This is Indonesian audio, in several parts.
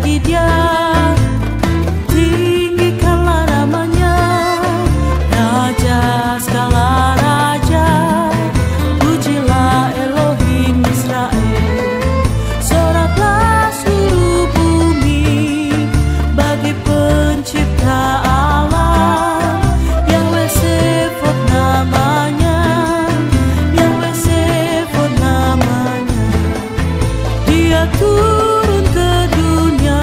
bagi Dia. Tinggikanlah namanya, Raja segala raja. Pujilah Elohim Israel. Soraklah seluruh bumi bagi Pencipta alam. Yahweh Tsefot namanya, Yahweh Tsefot namanya. Dia turun ke dunia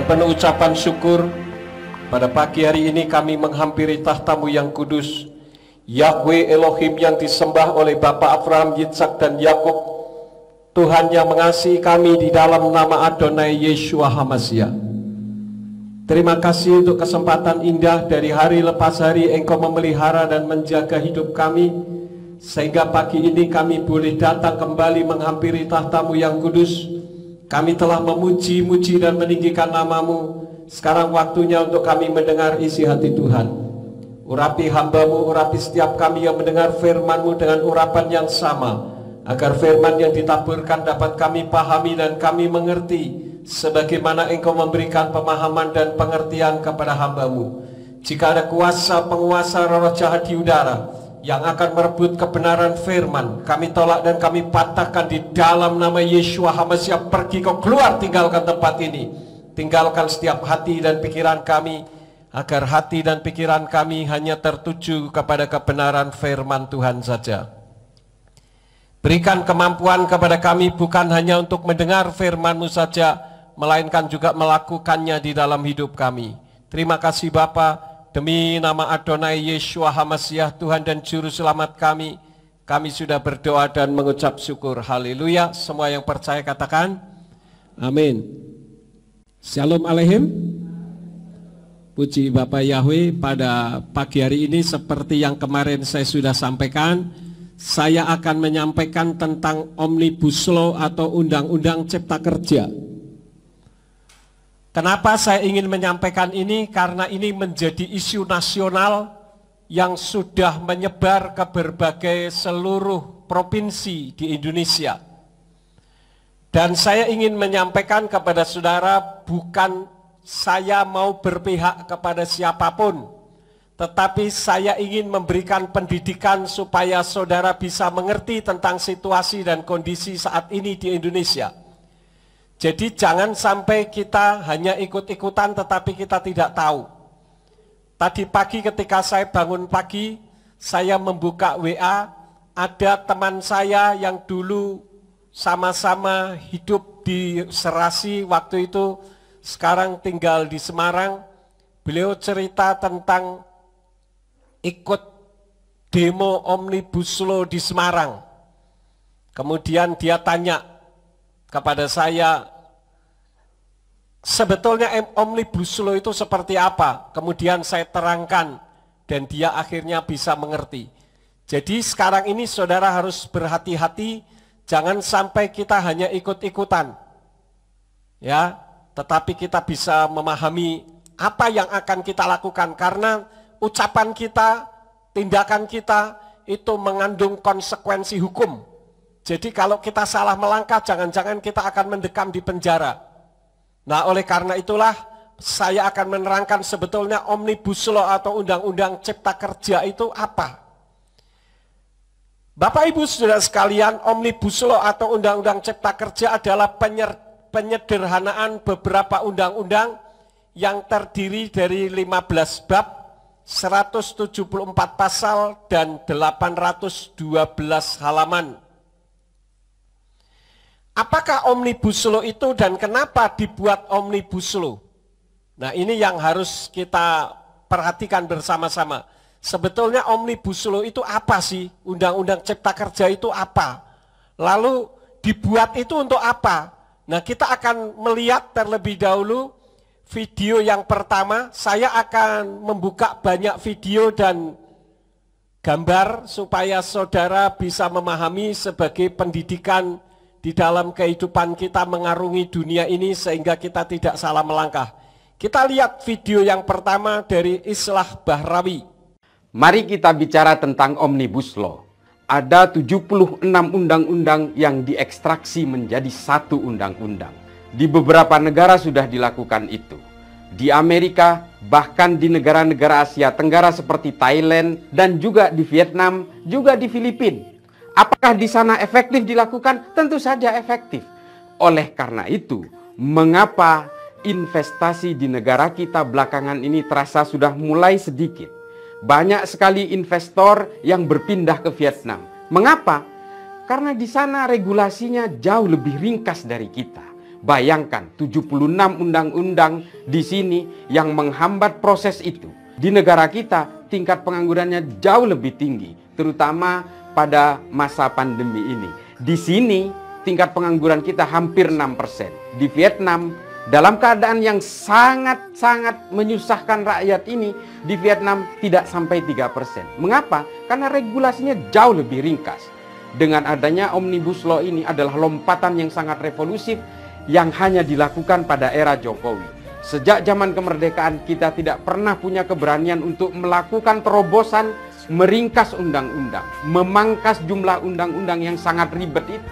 penuh ucapan syukur, pada pagi hari ini kami menghampiri tahta-Mu yang kudus, Yahweh Elohim yang disembah oleh Bapa Abraham, Yitzhak dan Yakub, Tuhan yang mengasihi kami di dalam nama Adonai Yeshua HaMashiach. Terima kasih untuk kesempatan indah dari hari lepas hari Engkau memelihara dan menjaga hidup kami, sehingga pagi ini kami boleh datang kembali menghampiri tahta-Mu yang kudus. Kami telah memuji-muji dan meninggikan nama-Mu. Sekarang waktunya untuk kami mendengar isi hati Tuhan. Urapi hamba-Mu, urapi setiap kami yang mendengar firman-Mu dengan urapan yang sama, agar firman yang ditaburkan dapat kami pahami dan kami mengerti, sebagaimana Engkau memberikan pemahaman dan pengertian kepada hamba-Mu. Jika ada kuasa penguasa roh jahat di udara yang akan merebut kebenaran firman, kami tolak dan kami patahkan di dalam nama Yeshua HaMashiach. Pergi kau keluar, tinggalkan tempat ini, tinggalkan setiap hati dan pikiran kami, agar hati dan pikiran kami hanya tertuju kepada kebenaran firman Tuhan saja. Berikan kemampuan kepada kami bukan hanya untuk mendengar firman-Mu saja, melainkan juga melakukannya di dalam hidup kami. Terima kasih Bapa. Demi nama Adonai Yeshua HaMashiach, Tuhan dan Juru Selamat kami sudah berdoa dan mengucap syukur. Haleluya. Semua yang percaya katakan amin. Shalom Aleichem. Puji Bapak Yahweh, pada pagi hari ini seperti yang kemarin saya sudah sampaikan, saya akan menyampaikan tentang Omnibus Law atau Undang-Undang Cipta Kerja. Kenapa saya ingin menyampaikan ini? Karena ini menjadi isu nasional yang sudah menyebar ke berbagai seluruh provinsi di Indonesia. Dan saya ingin menyampaikan kepada saudara, bukan saya mau berpihak kepada siapapun, tetapi saya ingin memberikan pendidikan supaya saudara bisa mengerti tentang situasi dan kondisi saat ini di Indonesia. Jadi jangan sampai kita hanya ikut-ikutan tetapi kita tidak tahu. Tadi pagi ketika saya bangun pagi, saya membuka WA, ada teman saya yang dulu sama-sama hidup di Serasi waktu itu, sekarang tinggal di Semarang. Beliau cerita tentang ikut demo Omnibus Law di Semarang. Kemudian dia tanya kepada saya, sebetulnya Omnibus Law itu seperti apa? Kemudian saya terangkan dan dia akhirnya bisa mengerti. Jadi sekarang ini saudara harus berhati-hati, jangan sampai kita hanya ikut-ikutan, ya, tetapi kita bisa memahami apa yang akan kita lakukan, karena ucapan kita, tindakan kita itu mengandung konsekuensi hukum. Jadi kalau kita salah melangkah, jangan-jangan kita akan mendekam di penjara. Nah, oleh karena itulah saya akan menerangkan sebetulnya Omnibus Law atau Undang-Undang Cipta Kerja itu apa. Bapak Ibu Saudara sekalian, Omnibus Law atau Undang-Undang Cipta Kerja adalah penyederhanaan beberapa undang-undang yang terdiri dari 15 bab, 174 pasal, dan 812 halaman. Apakah Omnibus Law itu dan kenapa dibuat Omnibus Law? Nah, ini yang harus kita perhatikan bersama-sama. Sebetulnya Omnibus Law itu apa sih? Undang-Undang Cipta Kerja itu apa? Lalu dibuat itu untuk apa? Nah, kita akan melihat terlebih dahulu video yang pertama. Saya akan membuka banyak video dan gambar supaya saudara bisa memahami sebagai pendidikan di dalam kehidupan kita mengarungi dunia ini sehingga kita tidak salah melangkah. Kita lihat video yang pertama dari Islah Bahrawi. Mari kita bicara tentang Omnibus Law. Ada 76 undang-undang yang diekstraksi menjadi satu undang-undang. Di beberapa negara sudah dilakukan itu. Di Amerika, bahkan di negara-negara Asia Tenggara seperti Thailand dan juga di Vietnam, juga di Filipina. Apakah di sana efektif dilakukan? Tentu saja efektif. Oleh karena itu, mengapa investasi di negara kita belakangan ini terasa sudah mulai sedikit? Banyak sekali investor yang berpindah ke Vietnam. Mengapa? Karena di sana regulasinya jauh lebih ringkas dari kita. Bayangkan 76 undang-undang di sini yang menghambat proses itu. Di negara kita tingkat penganggurannya jauh lebih tinggi, terutama pada masa pandemi ini. Di sini tingkat pengangguran kita hampir 6%. Di Vietnam dalam keadaan yang sangat-sangat menyusahkan rakyat ini, di Vietnam tidak sampai 3%. Mengapa? Karena regulasinya jauh lebih ringkas. Dengan adanya Omnibus Law ini adalah lompatan yang sangat revolusif yang hanya dilakukan pada era Jokowi. Sejak zaman kemerdekaan kita tidak pernah punya keberanian untuk melakukan terobosan, meringkas undang-undang, memangkas jumlah undang-undang yang sangat ribet itu.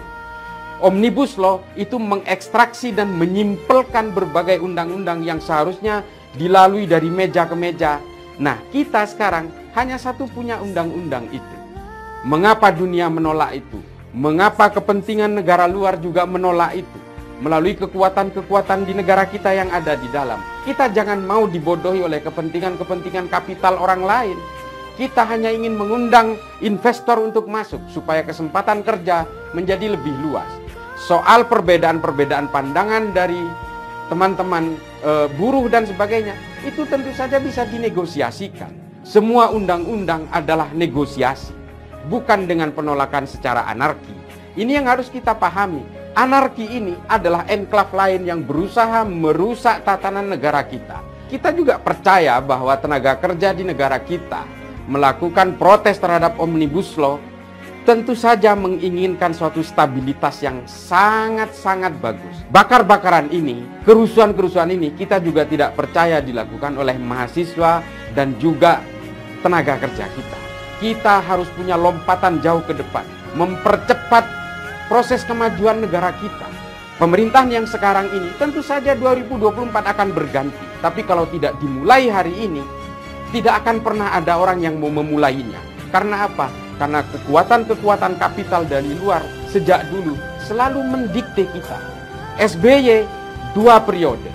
Omnibus Law itu mengekstraksi dan menyimpelkan berbagai undang-undang yang seharusnya dilalui dari meja ke meja. Nah, kita sekarang hanya satu punya undang-undang itu. Mengapa dunia menolak itu? Mengapa kepentingan negara luar juga menolak itu? Melalui kekuatan-kekuatan di negara kita yang ada di dalam. Kita jangan mau dibodohi oleh kepentingan-kepentingan kapital orang lain. Kita hanya ingin mengundang investor untuk masuk supaya kesempatan kerja menjadi lebih luas. Soal perbedaan-perbedaan pandangan dari teman-teman buruh dan sebagainya, itu tentu saja bisa dinegosiasikan. Semua undang-undang adalah negosiasi, bukan dengan penolakan secara anarki. Ini yang harus kita pahami. Anarki ini adalah enklav lain yang berusaha merusak tatanan negara kita. Kita juga percaya bahwa tenaga kerja di negara kita melakukan protes terhadap Omnibus Law tentu saja menginginkan suatu stabilitas yang sangat-sangat bagus. Bakar-bakaran ini, kerusuhan-kerusuhan ini kita juga tidak percaya dilakukan oleh mahasiswa dan juga tenaga kerja kita. Kita harus punya lompatan jauh ke depan, mempercepat proses kemajuan negara kita. Pemerintahan yang sekarang ini tentu saja 2024 akan berganti. Tapi kalau tidak dimulai hari ini, tidak akan pernah ada orang yang mau memulainya. Karena apa? Karena kekuatan-kekuatan kapital dari luar sejak dulu selalu mendikte kita. SBY 2 periode,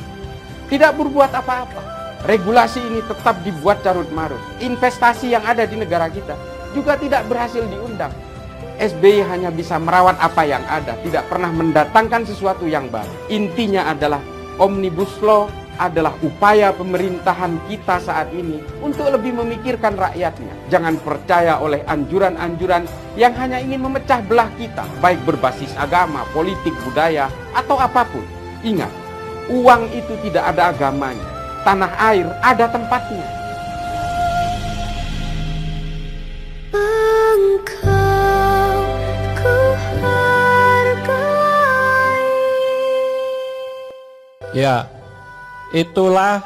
tidak berbuat apa-apa. Regulasi ini tetap dibuat carut-marut. Investasi yang ada di negara kita juga tidak berhasil diundang. SBY hanya bisa merawat apa yang ada, tidak pernah mendatangkan sesuatu yang baru. Intinya adalah Omnibus Law adalah upaya pemerintahan kita saat ini untuk lebih memikirkan rakyatnya. Jangan percaya oleh anjuran-anjuran yang hanya ingin memecah belah kita, baik berbasis agama, politik, budaya, atau apapun. Ingat, uang itu tidak ada agamanya. Tanah air ada tempatnya. Ya, itulah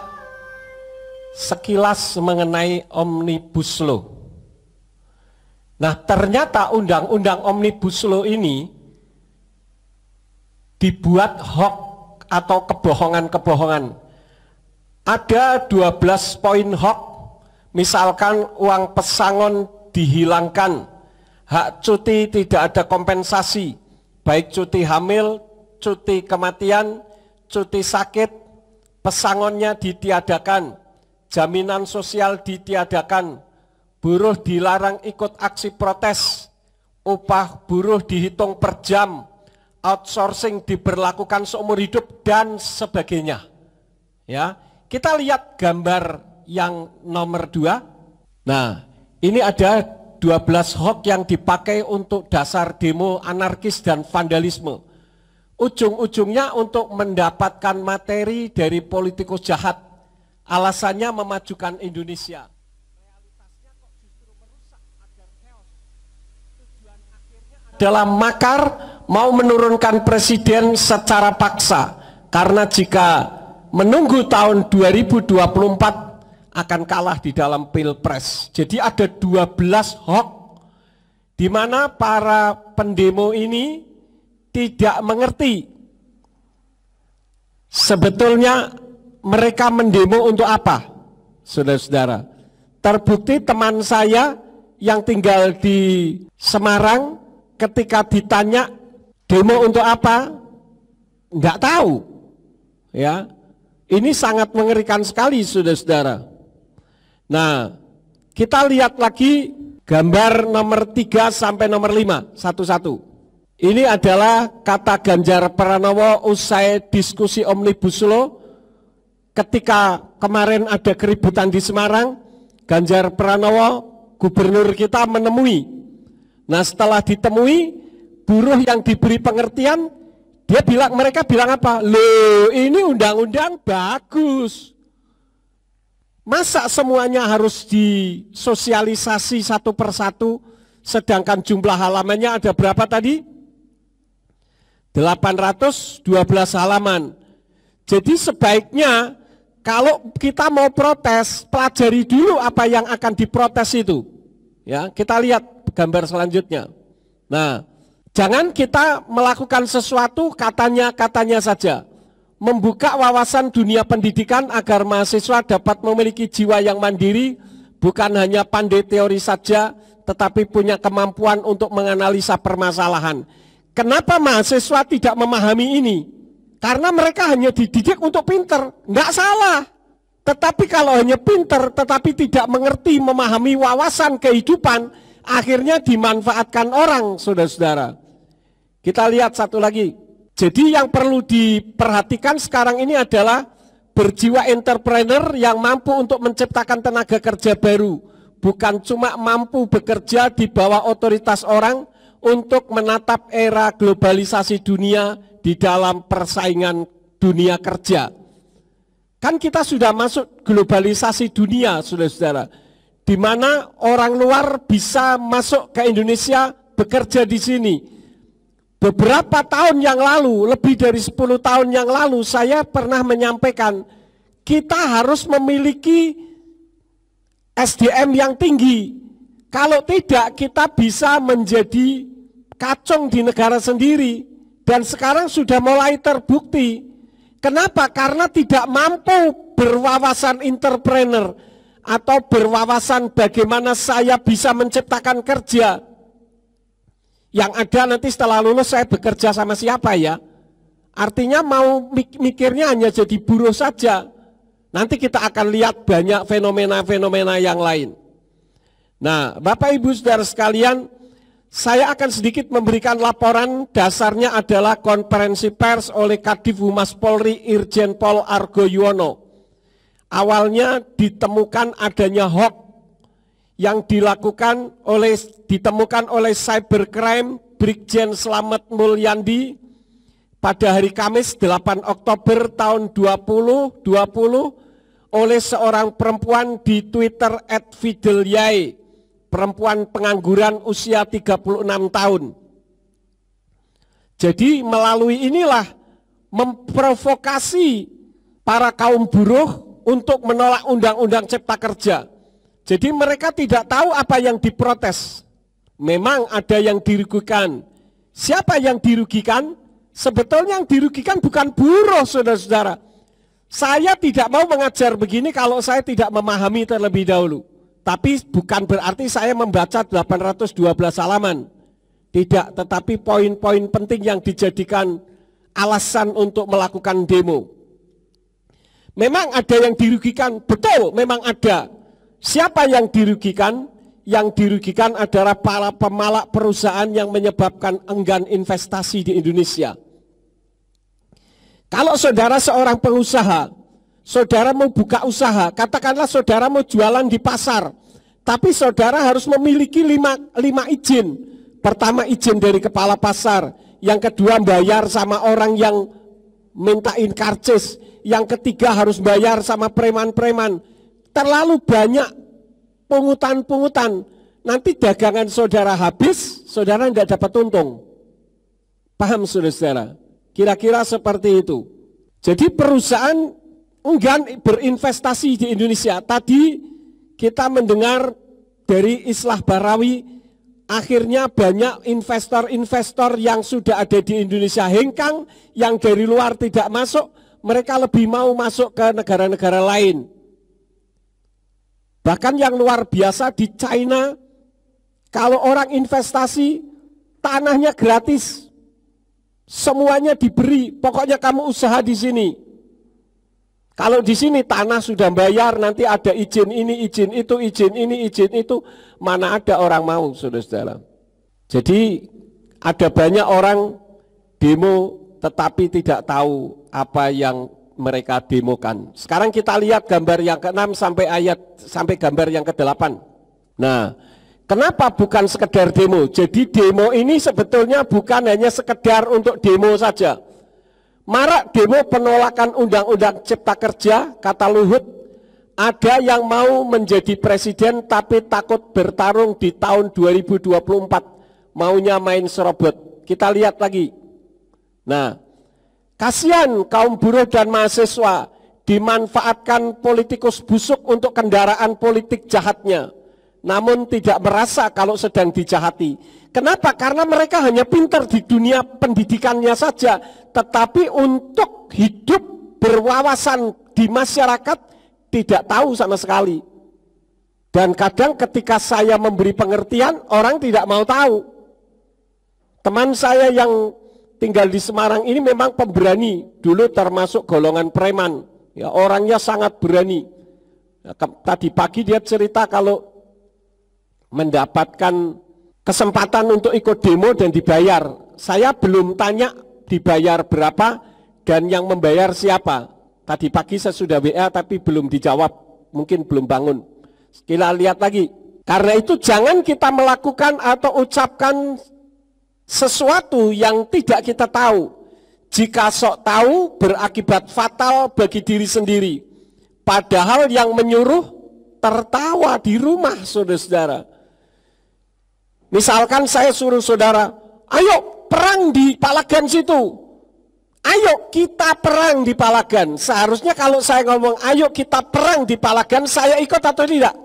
sekilas mengenai Omnibus Law. Nah, ternyata undang-undang Omnibus Law ini dibuat hoax atau kebohongan-kebohongan. Ada 12 poin hoax, misalkan uang pesangon dihilangkan, hak cuti tidak ada kompensasi, baik cuti hamil, cuti kematian, cuti sakit, pesangonnya ditiadakan, jaminan sosial ditiadakan, buruh dilarang ikut aksi protes, upah buruh dihitung per jam, outsourcing diberlakukan seumur hidup, dan sebagainya. Ya, kita lihat gambar yang nomor 2. Nah, ini ada 12 hoax yang dipakai untuk dasar demo anarkis dan vandalisme. Ujung-ujungnya untuk mendapatkan materi dari politikus jahat. Alasannya memajukan Indonesia. Realitasnya kok justru merusak agar chaos. Tujuan akhirnya adalah makar mau menurunkan presiden secara paksa. Karena jika menunggu tahun 2024 akan kalah di dalam pilpres. Jadi ada 12 hoax di mana para pendemo ini tidak mengerti sebetulnya mereka mendemo untuk apa, saudara-saudara. Terbukti teman saya yang tinggal di Semarang ketika ditanya demo untuk apa, enggak tahu. Ya, ini sangat mengerikan sekali, saudara-saudara. Nah, kita lihat lagi gambar nomor 3 sampai nomor 5 satu-satu. Ini adalah kata Ganjar Pranowo usai diskusi Omnibus Law. Ketika kemarin ada keributan di Semarang, Ganjar Pranowo, gubernur kita menemui. Nah setelah ditemui, buruh yang diberi pengertian, mereka bilang apa? Loh ini undang-undang bagus. Masa semuanya harus disosialisasi satu persatu, sedangkan jumlah halamannya ada berapa tadi? 812 halaman. Jadi sebaiknya kalau kita mau protes, pelajari dulu apa yang akan diprotes itu. Ya, kita lihat gambar selanjutnya. Nah, jangan kita melakukan sesuatu katanya saja. Membuka wawasan dunia pendidikan agar mahasiswa dapat memiliki jiwa yang mandiri, bukan hanya pandai teori saja, tetapi punya kemampuan untuk menganalisa permasalahan. Kenapa mahasiswa tidak memahami ini? Karena mereka hanya dididik untuk pinter, nggak salah. Tetapi kalau hanya pinter, tetapi tidak mengerti, memahami wawasan kehidupan, akhirnya dimanfaatkan orang, saudara-saudara. Kita lihat satu lagi. Jadi yang perlu diperhatikan sekarang ini adalah berjiwa entrepreneur yang mampu untuk menciptakan tenaga kerja baru. Bukan cuma mampu bekerja di bawah otoritas orang, untuk menatap era globalisasi dunia di dalam persaingan dunia kerja. Kan kita sudah masuk globalisasi dunia, saudara-saudara, di mana orang luar bisa masuk ke Indonesia bekerja di sini. Beberapa tahun yang lalu, lebih dari 10 tahun yang lalu, saya pernah menyampaikan kita harus memiliki SDM yang tinggi. Kalau tidak, kita bisa menjadi kacung di negara sendiri, dan sekarang sudah mulai terbukti. Kenapa? Karena tidak mampu berwawasan entrepreneur atau berwawasan bagaimana saya bisa menciptakan kerja. Yang ada nanti setelah lulus saya bekerja sama siapa ya? Artinya mau mikirnya hanya jadi buruh saja. Nanti kita akan lihat banyak fenomena-fenomena yang lain. Nah, Bapak Ibu Saudara sekalian, saya akan sedikit memberikan laporan, dasarnya adalah konferensi pers oleh Kadif Humas Polri Irjen Pol Argo Yuwono. Awalnya ditemukan adanya hoax yang ditemukan oleh cybercrime Brigjen Slamet Mulyandi pada hari Kamis 8 Oktober tahun 2020 oleh seorang perempuan di Twitter @fidelyai. Perempuan pengangguran usia 36 tahun. Jadi melalui inilah memprovokasi para kaum buruh untuk menolak undang-undang cipta kerja. Jadi mereka tidak tahu apa yang diprotes. Memang ada yang dirugikan. Siapa yang dirugikan? Sebetulnya yang dirugikan bukan buruh, saudara-saudara. Saya tidak mau mengajar begini kalau saya tidak memahami terlebih dahulu. Tapi bukan berarti saya membaca 812 halaman. Tidak, tetapi poin-poin penting yang dijadikan alasan untuk melakukan demo. Memang ada yang dirugikan, betul memang ada. Siapa yang dirugikan? Yang dirugikan adalah para pemalak perusahaan yang menyebabkan enggan investasi di Indonesia. Kalau saudara seorang pengusaha, saudara mau buka usaha, katakanlah saudara mau jualan di pasar, tapi saudara harus memiliki lima izin. Pertama izin dari kepala pasar, yang kedua bayar sama orang yang mintain karcis, yang ketiga harus bayar sama preman-preman. Terlalu banyak pungutan-pungutan, nanti dagangan saudara habis, saudara tidak dapat untung. Paham saudara? Kira-kira seperti itu. Jadi perusahaan enggan berinvestasi di Indonesia. Tadi kita mendengar dari Islah Barawi, akhirnya banyak investor-investor yang sudah ada di Indonesia hengkang, yang dari luar tidak masuk, mereka lebih mau masuk ke negara-negara lain. Bahkan yang luar biasa di China, kalau orang investasi, tanahnya gratis. Semuanya diberi, pokoknya kamu usaha di sini. Kalau di sini tanah sudah bayar, nanti ada izin ini, izin itu, izin ini, izin itu, mana ada orang mau, saudara-saudara. Jadi ada banyak orang demo tetapi tidak tahu apa yang mereka demokan. Sekarang kita lihat gambar yang ke-6 sampai gambar yang ke-8. Nah, kenapa bukan sekedar demo? Jadi demo ini sebetulnya bukan hanya sekedar untuk demo saja. Marak demo penolakan Undang-Undang Cipta Kerja, kata Luhut. Ada yang mau menjadi presiden tapi takut bertarung di tahun 2024. Maunya main serobot. Kita lihat lagi. Nah, kasihan kaum buruh dan mahasiswa dimanfaatkan politikus busuk untuk kendaraan politik jahatnya. Namun tidak merasa kalau sedang dijahati. Kenapa? Karena mereka hanya pintar di dunia pendidikannya saja. Tetapi untuk hidup berwawasan di masyarakat tidak tahu sama sekali. Dan kadang ketika saya memberi pengertian, orang tidak mau tahu. Teman saya yang tinggal di Semarang ini memang pemberani. Dulu termasuk golongan preman. Ya, orangnya sangat berani. Ya, tadi pagi dia cerita kalau mendapatkan kesempatan untuk ikut demo dan dibayar. Saya belum tanya dibayar berapa dan yang membayar siapa. Tadi pagi saya sudah WA tapi belum dijawab, mungkin belum bangun. Kita lihat lagi. Karena itu jangan kita melakukan atau ucapkan sesuatu yang tidak kita tahu. Jika sok tahu berakibat fatal bagi diri sendiri. Padahal yang menyuruh tertawa di rumah saudara-saudara. Misalkan saya suruh saudara, ayo perang di Palagan situ. Ayo kita perang di Palagan. Seharusnya kalau saya ngomong ayo kita perang di Palagan, saya ikut atau tidak?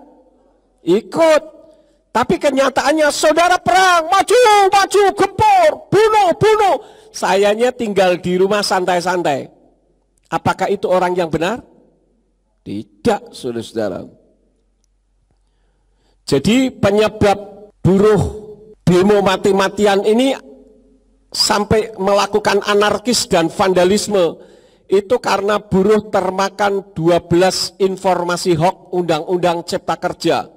Ikut. Tapi kenyataannya saudara perang, maju, gempur, bunuh. Sayanya tinggal di rumah santai-santai. Apakah itu orang yang benar? Tidak, saudara-saudara. Jadi penyebab buruh demo mati-matian ini sampai melakukan anarkis dan vandalisme itu karena buruh termakan 12 informasi hoax Undang-Undang Cipta Kerja.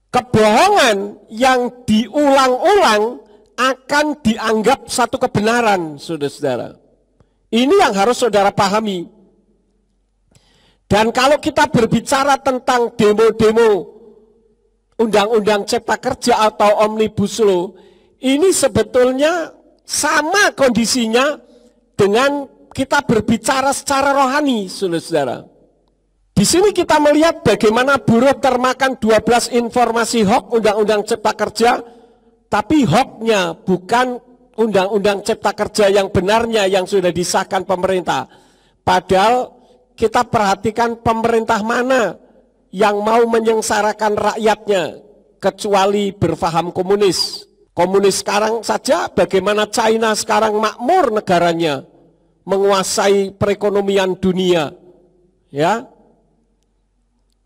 Kebohongan yang diulang-ulang akan dianggap satu kebenaran, saudara-saudara. Ini yang harus saudara pahami. Dan kalau kita berbicara tentang demo-demo Undang-Undang Cipta Kerja atau Omnibus Law, ini sebetulnya sama kondisinya dengan kita berbicara secara rohani, saudara-saudara. Di sini kita melihat bagaimana buruh termakan 12 informasi hoax Undang-Undang Cipta Kerja, tapi hoaxnya bukan Undang-Undang Cipta Kerja yang benarnya yang sudah disahkan pemerintah. Padahal kita perhatikan pemerintah mana yang mau menyengsarakan rakyatnya kecuali berfaham komunis. Komunis sekarang saja bagaimana China sekarang makmur negaranya, menguasai perekonomian dunia. Ya.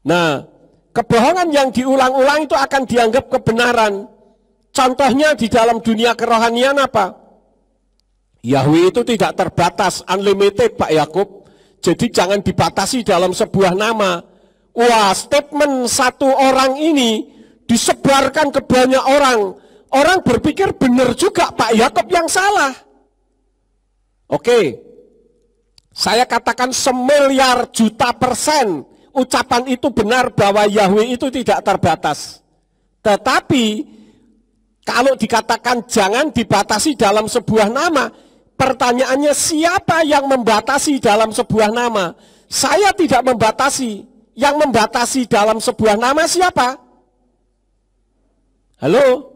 Nah, kebohongan yang diulang-ulang itu akan dianggap kebenaran. Contohnya di dalam dunia kerohanian apa? Yahweh itu tidak terbatas, unlimited Pak Yakub. Jadi jangan dibatasi dalam sebuah nama. Wah, statement satu orang ini disebarkan ke banyak orang. Orang berpikir benar juga Pak Yakub yang salah. Oke, saya katakan 1.000.000.000% ucapan itu benar bahwa Yahweh itu tidak terbatas. Tetapi kalau dikatakan jangan dibatasi dalam sebuah nama, pertanyaannya siapa yang membatasi dalam sebuah nama? Saya tidak membatasi. Yang membatasi dalam sebuah nama siapa? Halo?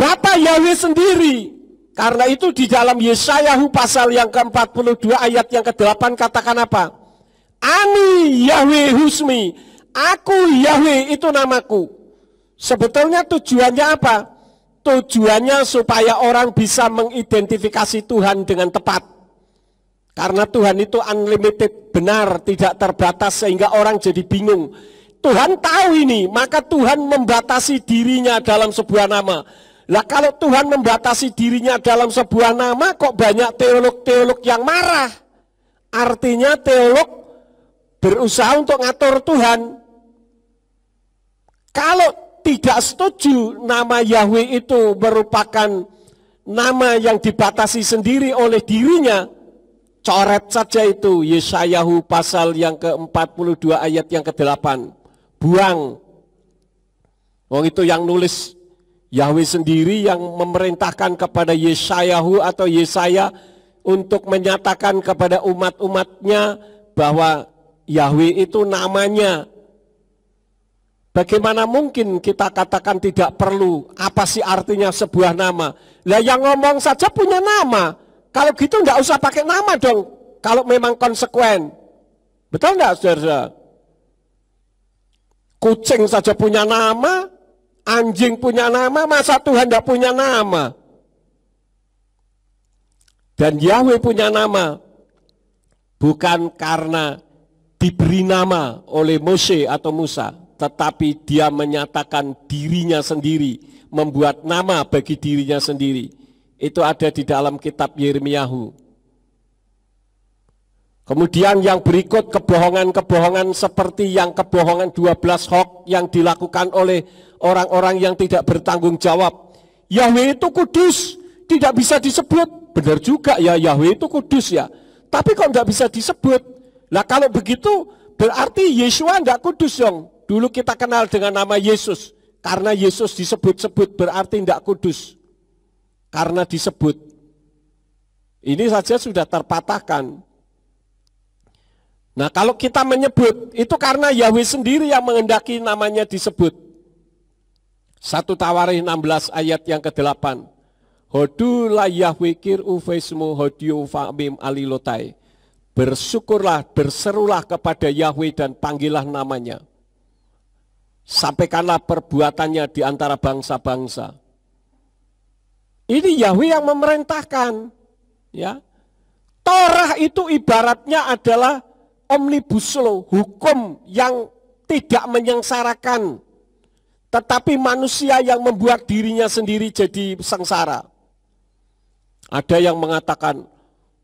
Bapak Yahweh sendiri. Karena itu di dalam Yesaya pasal yang ke-42 ayat yang ke-8 katakan apa? Ani Yahweh Husmi. Aku Yahweh itu namaku. Sebetulnya tujuannya apa? Tujuannya supaya orang bisa mengidentifikasi Tuhan dengan tepat. Karena Tuhan itu unlimited, benar, tidak terbatas sehingga orang jadi bingung. Tuhan tahu ini, maka Tuhan membatasi dirinya dalam sebuah nama. Lah kalau Tuhan membatasi dirinya dalam sebuah nama, kok banyak teolog-teolog yang marah? Artinya teolog berusaha untuk ngatur Tuhan. Kalau tidak setuju nama Yahweh itu merupakan nama yang dibatasi sendiri oleh dirinya, coret saja itu Yeshayahu pasal yang ke-42 ayat yang ke-8. Buang. Wong itu yang nulis Yahweh sendiri yang memerintahkan kepada Yeshayahu atau Yesaya untuk menyatakan kepada umat-umatnya bahwa Yahweh itu namanya. Bagaimana mungkin kita katakan tidak perlu? Apa sih artinya sebuah nama? Lah yang ngomong saja punya nama. Kalau gitu nggak usah pakai nama dong. Kalau memang konsekuen. Betul nggak saudara? Kucing saja punya nama, anjing punya nama, masa Tuhan nggak punya nama? Dan Yahweh punya nama. Bukan karena diberi nama oleh Mose atau Musa, tetapi dia menyatakan dirinya sendiri, membuat nama bagi dirinya sendiri. Itu ada di dalam kitab Yeremiyahu. Kemudian yang berikut kebohongan-kebohongan seperti yang kebohongan 12 hoax yang dilakukan oleh orang-orang yang tidak bertanggung jawab. Yahweh itu kudus, tidak bisa disebut. Benar juga ya, Yahweh itu kudus ya. Tapi kok tidak bisa disebut? Lah kalau begitu berarti Yeshua tidak kudus dong. Dulu kita kenal dengan nama Yesus. Karena Yesus disebut-sebut berarti tidak kudus. Karena disebut. Ini saja sudah terpatahkan. Nah kalau kita menyebut, itu karena Yahweh sendiri yang menghendaki namanya disebut. 1 Tawarikh 16 ayat yang ke-8. Hodu la Yahweh kir'u fesmu hodiu fa'mim alilotai. Bersyukurlah, berserulah kepada Yahweh dan panggillah namanya. Sampaikanlah perbuatannya di antara bangsa-bangsa. Ini Yahweh yang memerintahkan. Ya. Torah itu ibaratnya adalah omnibus law, hukum yang tidak menyengsarakan. Tetapi manusia yang membuat dirinya sendiri jadi sengsara. Ada yang mengatakan,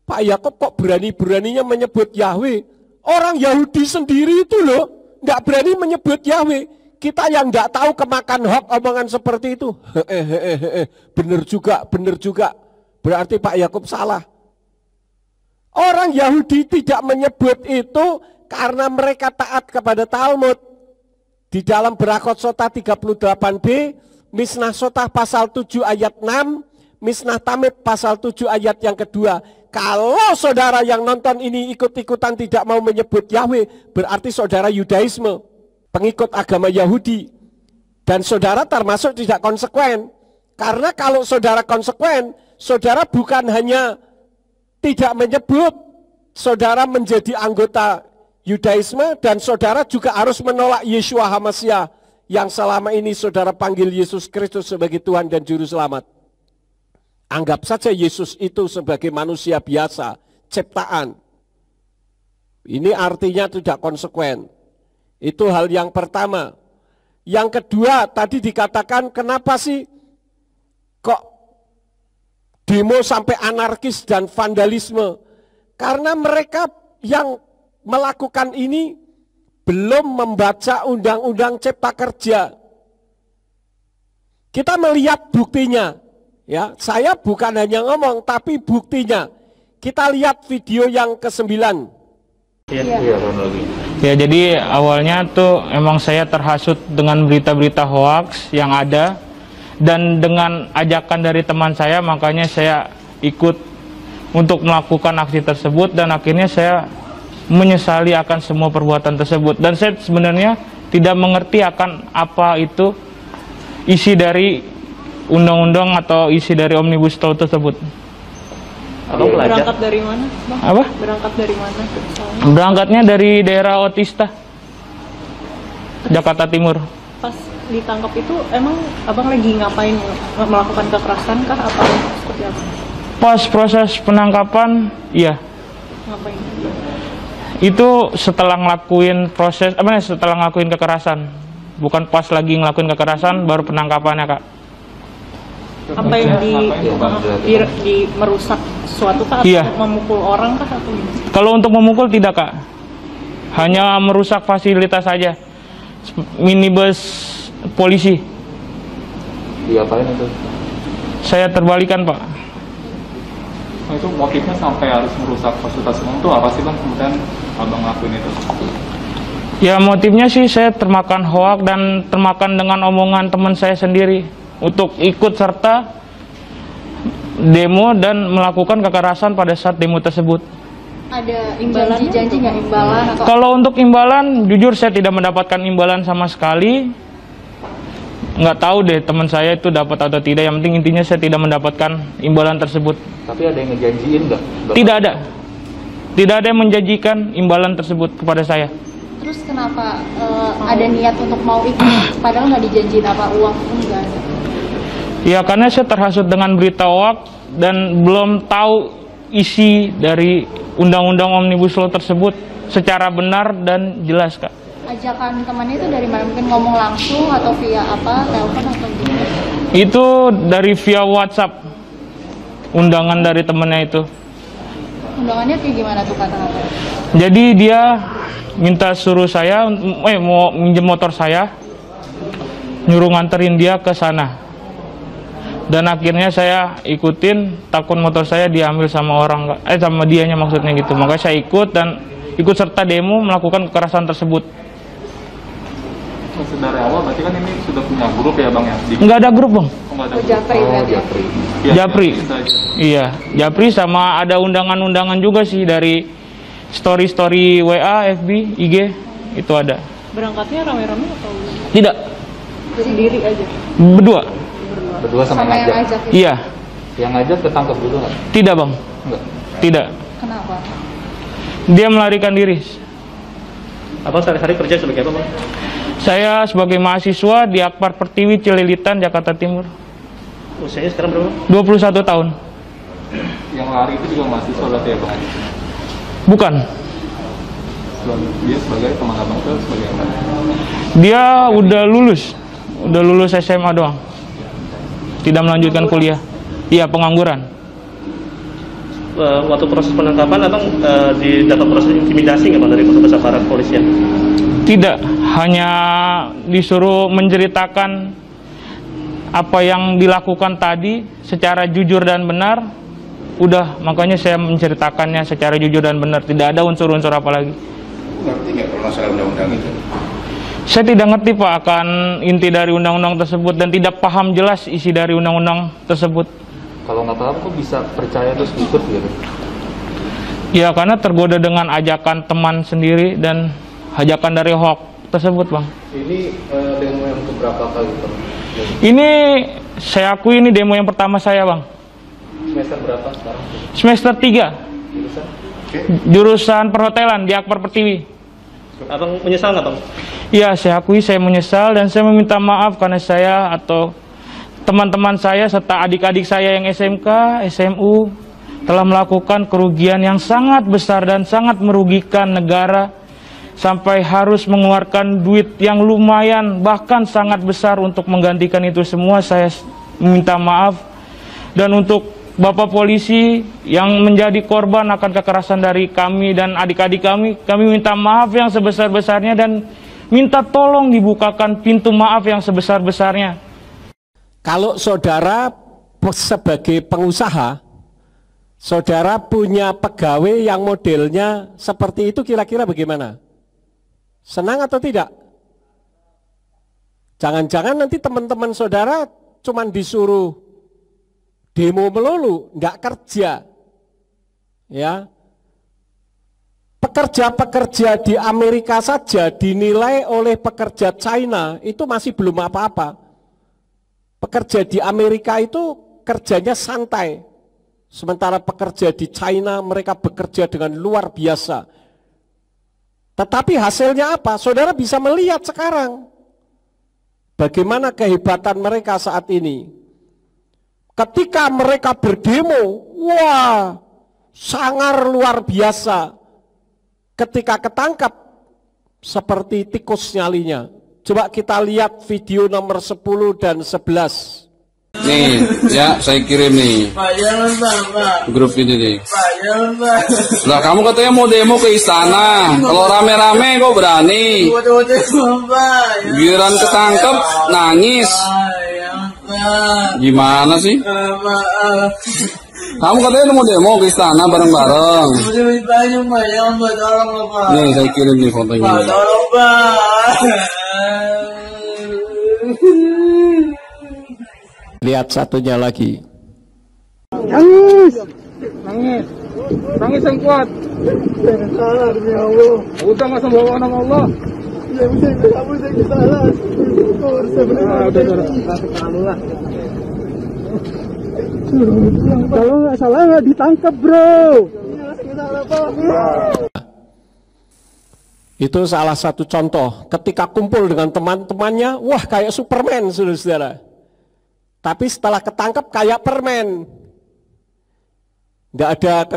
Pak Yakob kok berani-beraninya menyebut Yahweh? Orang Yahudi sendiri itu loh, nggak berani menyebut Yahweh. Kita yang nggak tahu kemakan hoax omongan seperti itu. Bener juga. Berarti Pak Yakob salah. Orang Yahudi tidak menyebut itu karena mereka taat kepada Talmud. Di dalam Berakot Sota 38b, Misnah Sota pasal 7 ayat 6, Misnah Tamid pasal 7 ayat yang kedua. Kalau saudara yang nonton ini ikut-ikutan tidak mau menyebut Yahweh, berarti saudara Yudaisme, pengikut agama Yahudi. Dan saudara termasuk tidak konsekuen. Karena kalau saudara konsekuen, saudara bukan hanya tidak menyebut, saudara menjadi anggota Yudaisme, dan saudara juga harus menolak Yeshua HaMashiach yang selama ini saudara panggil Yesus Kristus sebagai Tuhan dan Juru Selamat. Anggap saja Yesus itu sebagai manusia biasa, ciptaan. Ini artinya tidak konsekuen. Itu hal yang pertama. Yang kedua, tadi dikatakan kenapa sih kok demo sampai anarkis dan vandalisme? Karena mereka yang melakukan ini belum membaca Undang-Undang Cipta Kerja. Kita melihat buktinya. Ya, saya bukan hanya ngomong, tapi buktinya. Kita lihat video yang ke-9. Ya, jadi awalnya tuh emang saya terhasut dengan berita-berita hoax yang ada. Dan dengan ajakan dari teman saya, makanya saya ikut untuk melakukan aksi tersebut. Dan akhirnya saya menyesali akan semua perbuatan tersebut. Dan saya sebenarnya tidak mengerti akan apa itu isi dari undang-undang atau isi dari Omnibus Law tersebut. Berangkat dari mana, Bang? Apa? Berangkat dari mana? Berangkatnya dari daerah Otista, Jakarta Timur. Pas ditangkap itu emang abang lagi ngapain? Melakukan kekerasan kah? Apa seperti apa? Pas proses penangkapan, iya. Ngapain? Itu setelah ngelakuin proses, setelah ngelakuin kekerasan. Bukan pas lagi ngelakuin kekerasan, baru penangkapannya, Kak. Apa yang di merusak sesuatu kah? Iya. Atau memukul orang kah? Atau kalau untuk memukul tidak, Kak. Hanya merusak fasilitas saja. Minibus polisi. Diapain itu? Saya terbalikan, Pak. Oh, itu motifnya sampai harus merusak fasilitas umum itu apa sih Bang, kemudian Abang ngelakuin itu? Ya motifnya sih saya termakan hoak dan termakan dengan omongan teman saya sendiri untuk ikut serta demo dan melakukan kekerasan pada saat demo tersebut. Ada janji nggak imbalan atau? Kalau untuk imbalan, jujur saya tidak mendapatkan imbalan sama sekali. Nggak tahu deh teman saya itu dapat atau tidak. Yang penting intinya saya tidak mendapatkan imbalan tersebut. Tapi ada yang ngejanjiin nggak? Tidak ada. Tidak ada yang menjanjikan imbalan tersebut kepada saya. Terus kenapa ada niat untuk mau ikut? Padahal nggak dijanjiin apa uang pun nggak ada. Ya karena saya terhasut dengan berita hoak dan belum tahu isi dari undang-undang Omnibus Law tersebut secara benar dan jelas, Kak. Ajakan temannya itu dari mana? Mungkin ngomong langsung atau via apa? Telepon atau gimana? Itu dari via WhatsApp. Undangan dari temannya itu. Undangannya kayak gimana tuh kata-kata? Jadi dia minta suruh saya mau minjem motor saya, nyuruh nganterin dia ke sana. Dan akhirnya saya ikutin, takut motor saya diambil sama orang, sama dianya maksudnya gitu. Makanya saya ikut dan ikut serta demo melakukan kekerasan tersebut. Dari awal berarti kan ini sudah punya grup ya Bang ya? Nggak ada grup, Bang. Oh, nggak ada grup. Japri berarti. Ya, Japri. Iya, Japri sama ada undangan-undangan juga sih dari story-story WA, FB, IG, itu ada. Berangkatnya rame-rame atau? Tidak, Sendiri aja? berdua. Berdua sama yang ngajak? Iya. Yang ngajak ketangkep dulu nggak? Tidak, Bang. Enggak. Tidak. Kenapa? Dia melarikan diri. Abang sehari-hari kerja sebagai apa, Bang? Saya sebagai mahasiswa di Akbar Pertiwi Cililitan, Jakarta Timur. Usianya sekarang berapa? 21 tahun. Yang lari itu juga mahasiswa berarti ya Bang? Bukan. Dia sebagai teman Abang itu sebagai apa? Dia udah lulus SMA doang. Tidak melanjutkan kuliah. Iya, pengangguran. Waktu proses penangkapan, Abang didapat proses intimidasi nggak Bang dari petugas aparat kepolisian? Tidak, hanya disuruh menceritakan apa yang dilakukan tadi secara jujur dan benar. Udah, makanya saya menceritakannya secara jujur dan benar. Tidak ada unsur-unsur apa lagi. Ngerti nggak kalau masalah undang-undang itu? Saya tidak ngerti Pak akan inti dari undang-undang tersebut dan tidak paham jelas isi dari undang-undang tersebut. Kalau nggak paham kok bisa percaya terus ikut gitu? Ya karena tergoda dengan ajakan teman sendiri dan ajakan dari hoax tersebut, Bang. Ini demo yang keberapa kali Bang? Ini saya akui ini demo yang pertama saya, Bang. Semester berapa sekarang? Semester 3. Jurusan? Jurusan perhotelan di Akbar Pertiwi. Abang menyesal nggak, Bang? Ya, saya akui saya menyesal dan saya meminta maaf karena saya atau teman-teman saya serta adik-adik saya yang SMK, SMU telah melakukan kerugian yang sangat besar dan sangat merugikan negara sampai harus mengeluarkan duit yang lumayan bahkan sangat besar untuk menggantikan itu semua. Saya meminta maaf. Dan untuk Bapak polisi yang menjadi korban akan kekerasan dari kami dan adik-adik kami minta maaf yang sebesar-besarnya dan minta tolong dibukakan pintu maaf yang sebesar-besarnya. Kalau saudara sebagai pengusaha, saudara punya pegawai yang modelnya seperti itu, kira-kira bagaimana? Senang atau tidak? Jangan-jangan nanti teman-teman saudara cuman disuruh demo melulu, nggak kerja. Ya. Pekerja-pekerja di Amerika saja dinilai oleh pekerja China itu masih belum apa-apa. Pekerja di Amerika itu kerjanya santai. Sementara pekerja di China mereka bekerja dengan luar biasa. Tetapi hasilnya apa? Saudara bisa melihat sekarang bagaimana kehebatan mereka saat ini. Ketika mereka berdemo, wah, sangar luar biasa. Ketika ketangkap, seperti tikus nyalinya. Coba kita lihat video nomor 10 dan 11. Nih, ya saya kirim nih. Pak, jangan Pak. Grup ini nih. Pak, jangan Pak. Lah kamu katanya mau demo ke istana. Kalau rame-rame kok berani. Pak. Giliran ketangkep nangis. Gimana sih? Kamu katanya mau demo ke istana bareng-bareng. Nih saya kirim nih fotonya. Pak, tolong Pak. Lihat satunya lagi. Nangis yang kuat. Salah demi Allah. Udah nggak sembawa nama Allah. Ya udah, kamu saya salah. Udah. Kalau nggak salah nggak ditangkap bro. Itu salah satu contoh. Ketika kumpul dengan teman-temannya, wah kayak Superman, saudara-saudara. Tapi setelah ketangkep kayak permen. Nggak ada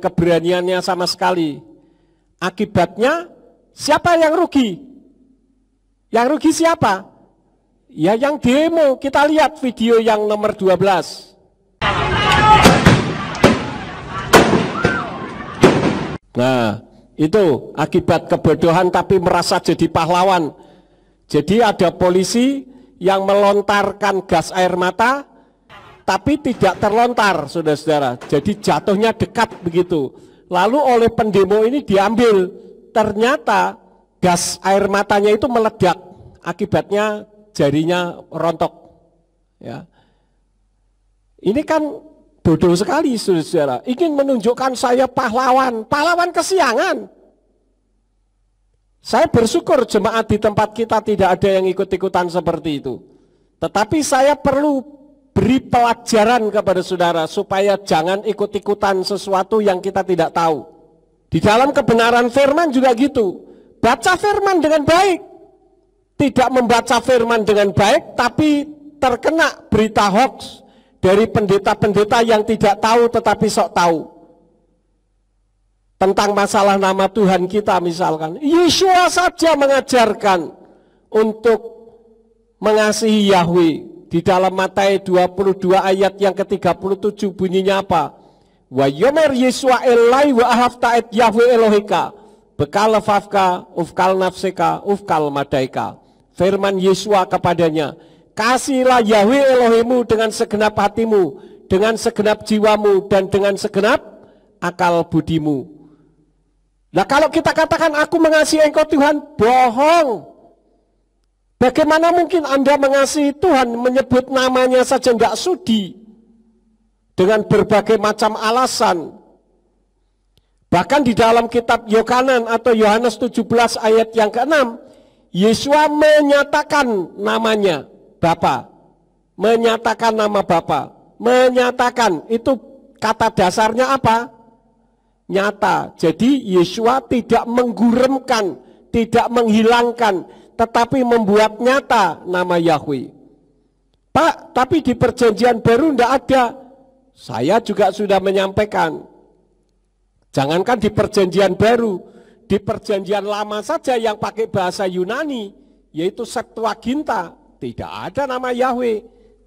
keberaniannya sama sekali. Akibatnya siapa yang rugi? Yang rugi siapa? Ya yang demo. Kita lihat video yang nomor 12. Nah, itu akibat kebodohan tapi merasa jadi pahlawan. Jadi ada polisi yang melontarkan gas air mata tapi tidak terlontar, saudara-saudara. Jadi jatuhnya dekat begitu. Lalu oleh pendemo ini diambil. Ternyata gas air matanya itu meledak. Akibatnya jarinya rontok. Ya. Ini kan bodoh sekali, saudara-saudara. Ingin menunjukkan saya pahlawan. Pahlawan kesiangan. Saya bersyukur jemaat di tempat kita tidak ada yang ikut-ikutan seperti itu. Tetapi saya perlu beri pelajaran kepada saudara supaya jangan ikut-ikutan sesuatu yang kita tidak tahu. Di dalam kebenaran firman juga gitu. Baca firman dengan baik. Tidak membaca firman dengan baik tapi terkena berita hoax dari pendeta-pendeta yang tidak tahu tetapi sok tahu. Tentang masalah nama Tuhan kita misalkan. Yeshua saja mengajarkan untuk mengasihi Yahweh. Di dalam Matius 22 ayat yang ke-37 bunyinya apa? Wa yomer Yeshua elai wa ahafta'et Yahweh Elohika. Bekal lefafka, ufkal nafseka, ufkal madaika. Firman Yeshua kepadanya. Kasihilah Yahweh Elohimu dengan segenap hatimu, dengan segenap jiwamu, dan dengan segenap akal budimu. Nah kalau kita katakan aku mengasihi engkau Tuhan, bohong. Bagaimana mungkin Anda mengasihi Tuhan menyebut namanya saja tidak sudi dengan berbagai macam alasan. Bahkan di dalam kitab Yohanan atau Yohanes 17 ayat yang ke-6, Yeshua menyatakan namanya Bapa. Menyatakan nama Bapa. Menyatakan itu kata dasarnya apa? Nyata. Jadi Yeshua tidak mengguremkan, tidak menghilangkan, tetapi membuat nyata nama Yahweh. Pak, tapi di perjanjian baru tidak ada. Saya juga sudah menyampaikan. Jangankan di perjanjian baru, di perjanjian lama saja yang pakai bahasa Yunani, yaitu Septuaginta, tidak ada nama Yahweh.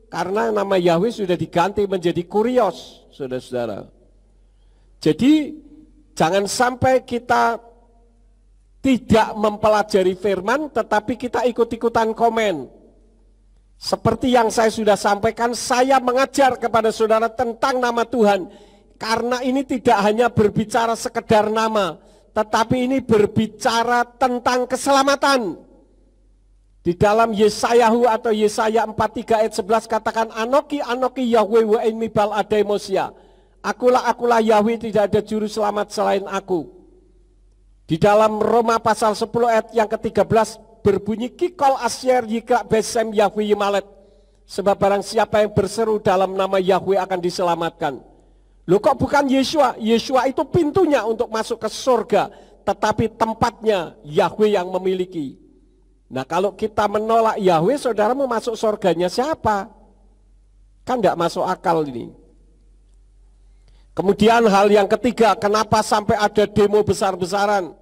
Karena nama Yahweh sudah diganti menjadi Kurios, saudara-saudara. Jadi, jangan sampai kita tidak mempelajari firman, tetapi kita ikut-ikutan komen. Seperti yang saya sudah sampaikan, saya mengajar kepada saudara tentang nama Tuhan. Karena ini tidak hanya berbicara sekedar nama, tetapi ini berbicara tentang keselamatan. Di dalam Yesayahu atau Yesaya 43 ayat 11 katakan, Anoki Yahweh wa in mibal ademosia. Akulah Yahweh, tidak ada juru selamat selain aku. Di dalam Roma pasal 10 ayat yang ke-13 berbunyi Kikol Asyer Yikra Besem Yahweh Yimalet. Sebab barang siapa yang berseru dalam nama Yahweh akan diselamatkan. Loh kok bukan Yeshua? Yeshua itu pintunya untuk masuk ke surga, tetapi tempatnya Yahweh yang memiliki. Nah kalau kita menolak Yahweh, saudara mau masuk surganya siapa? Kan tidak masuk akal ini. Kemudian hal yang ketiga, kenapa sampai ada demo besar-besaran?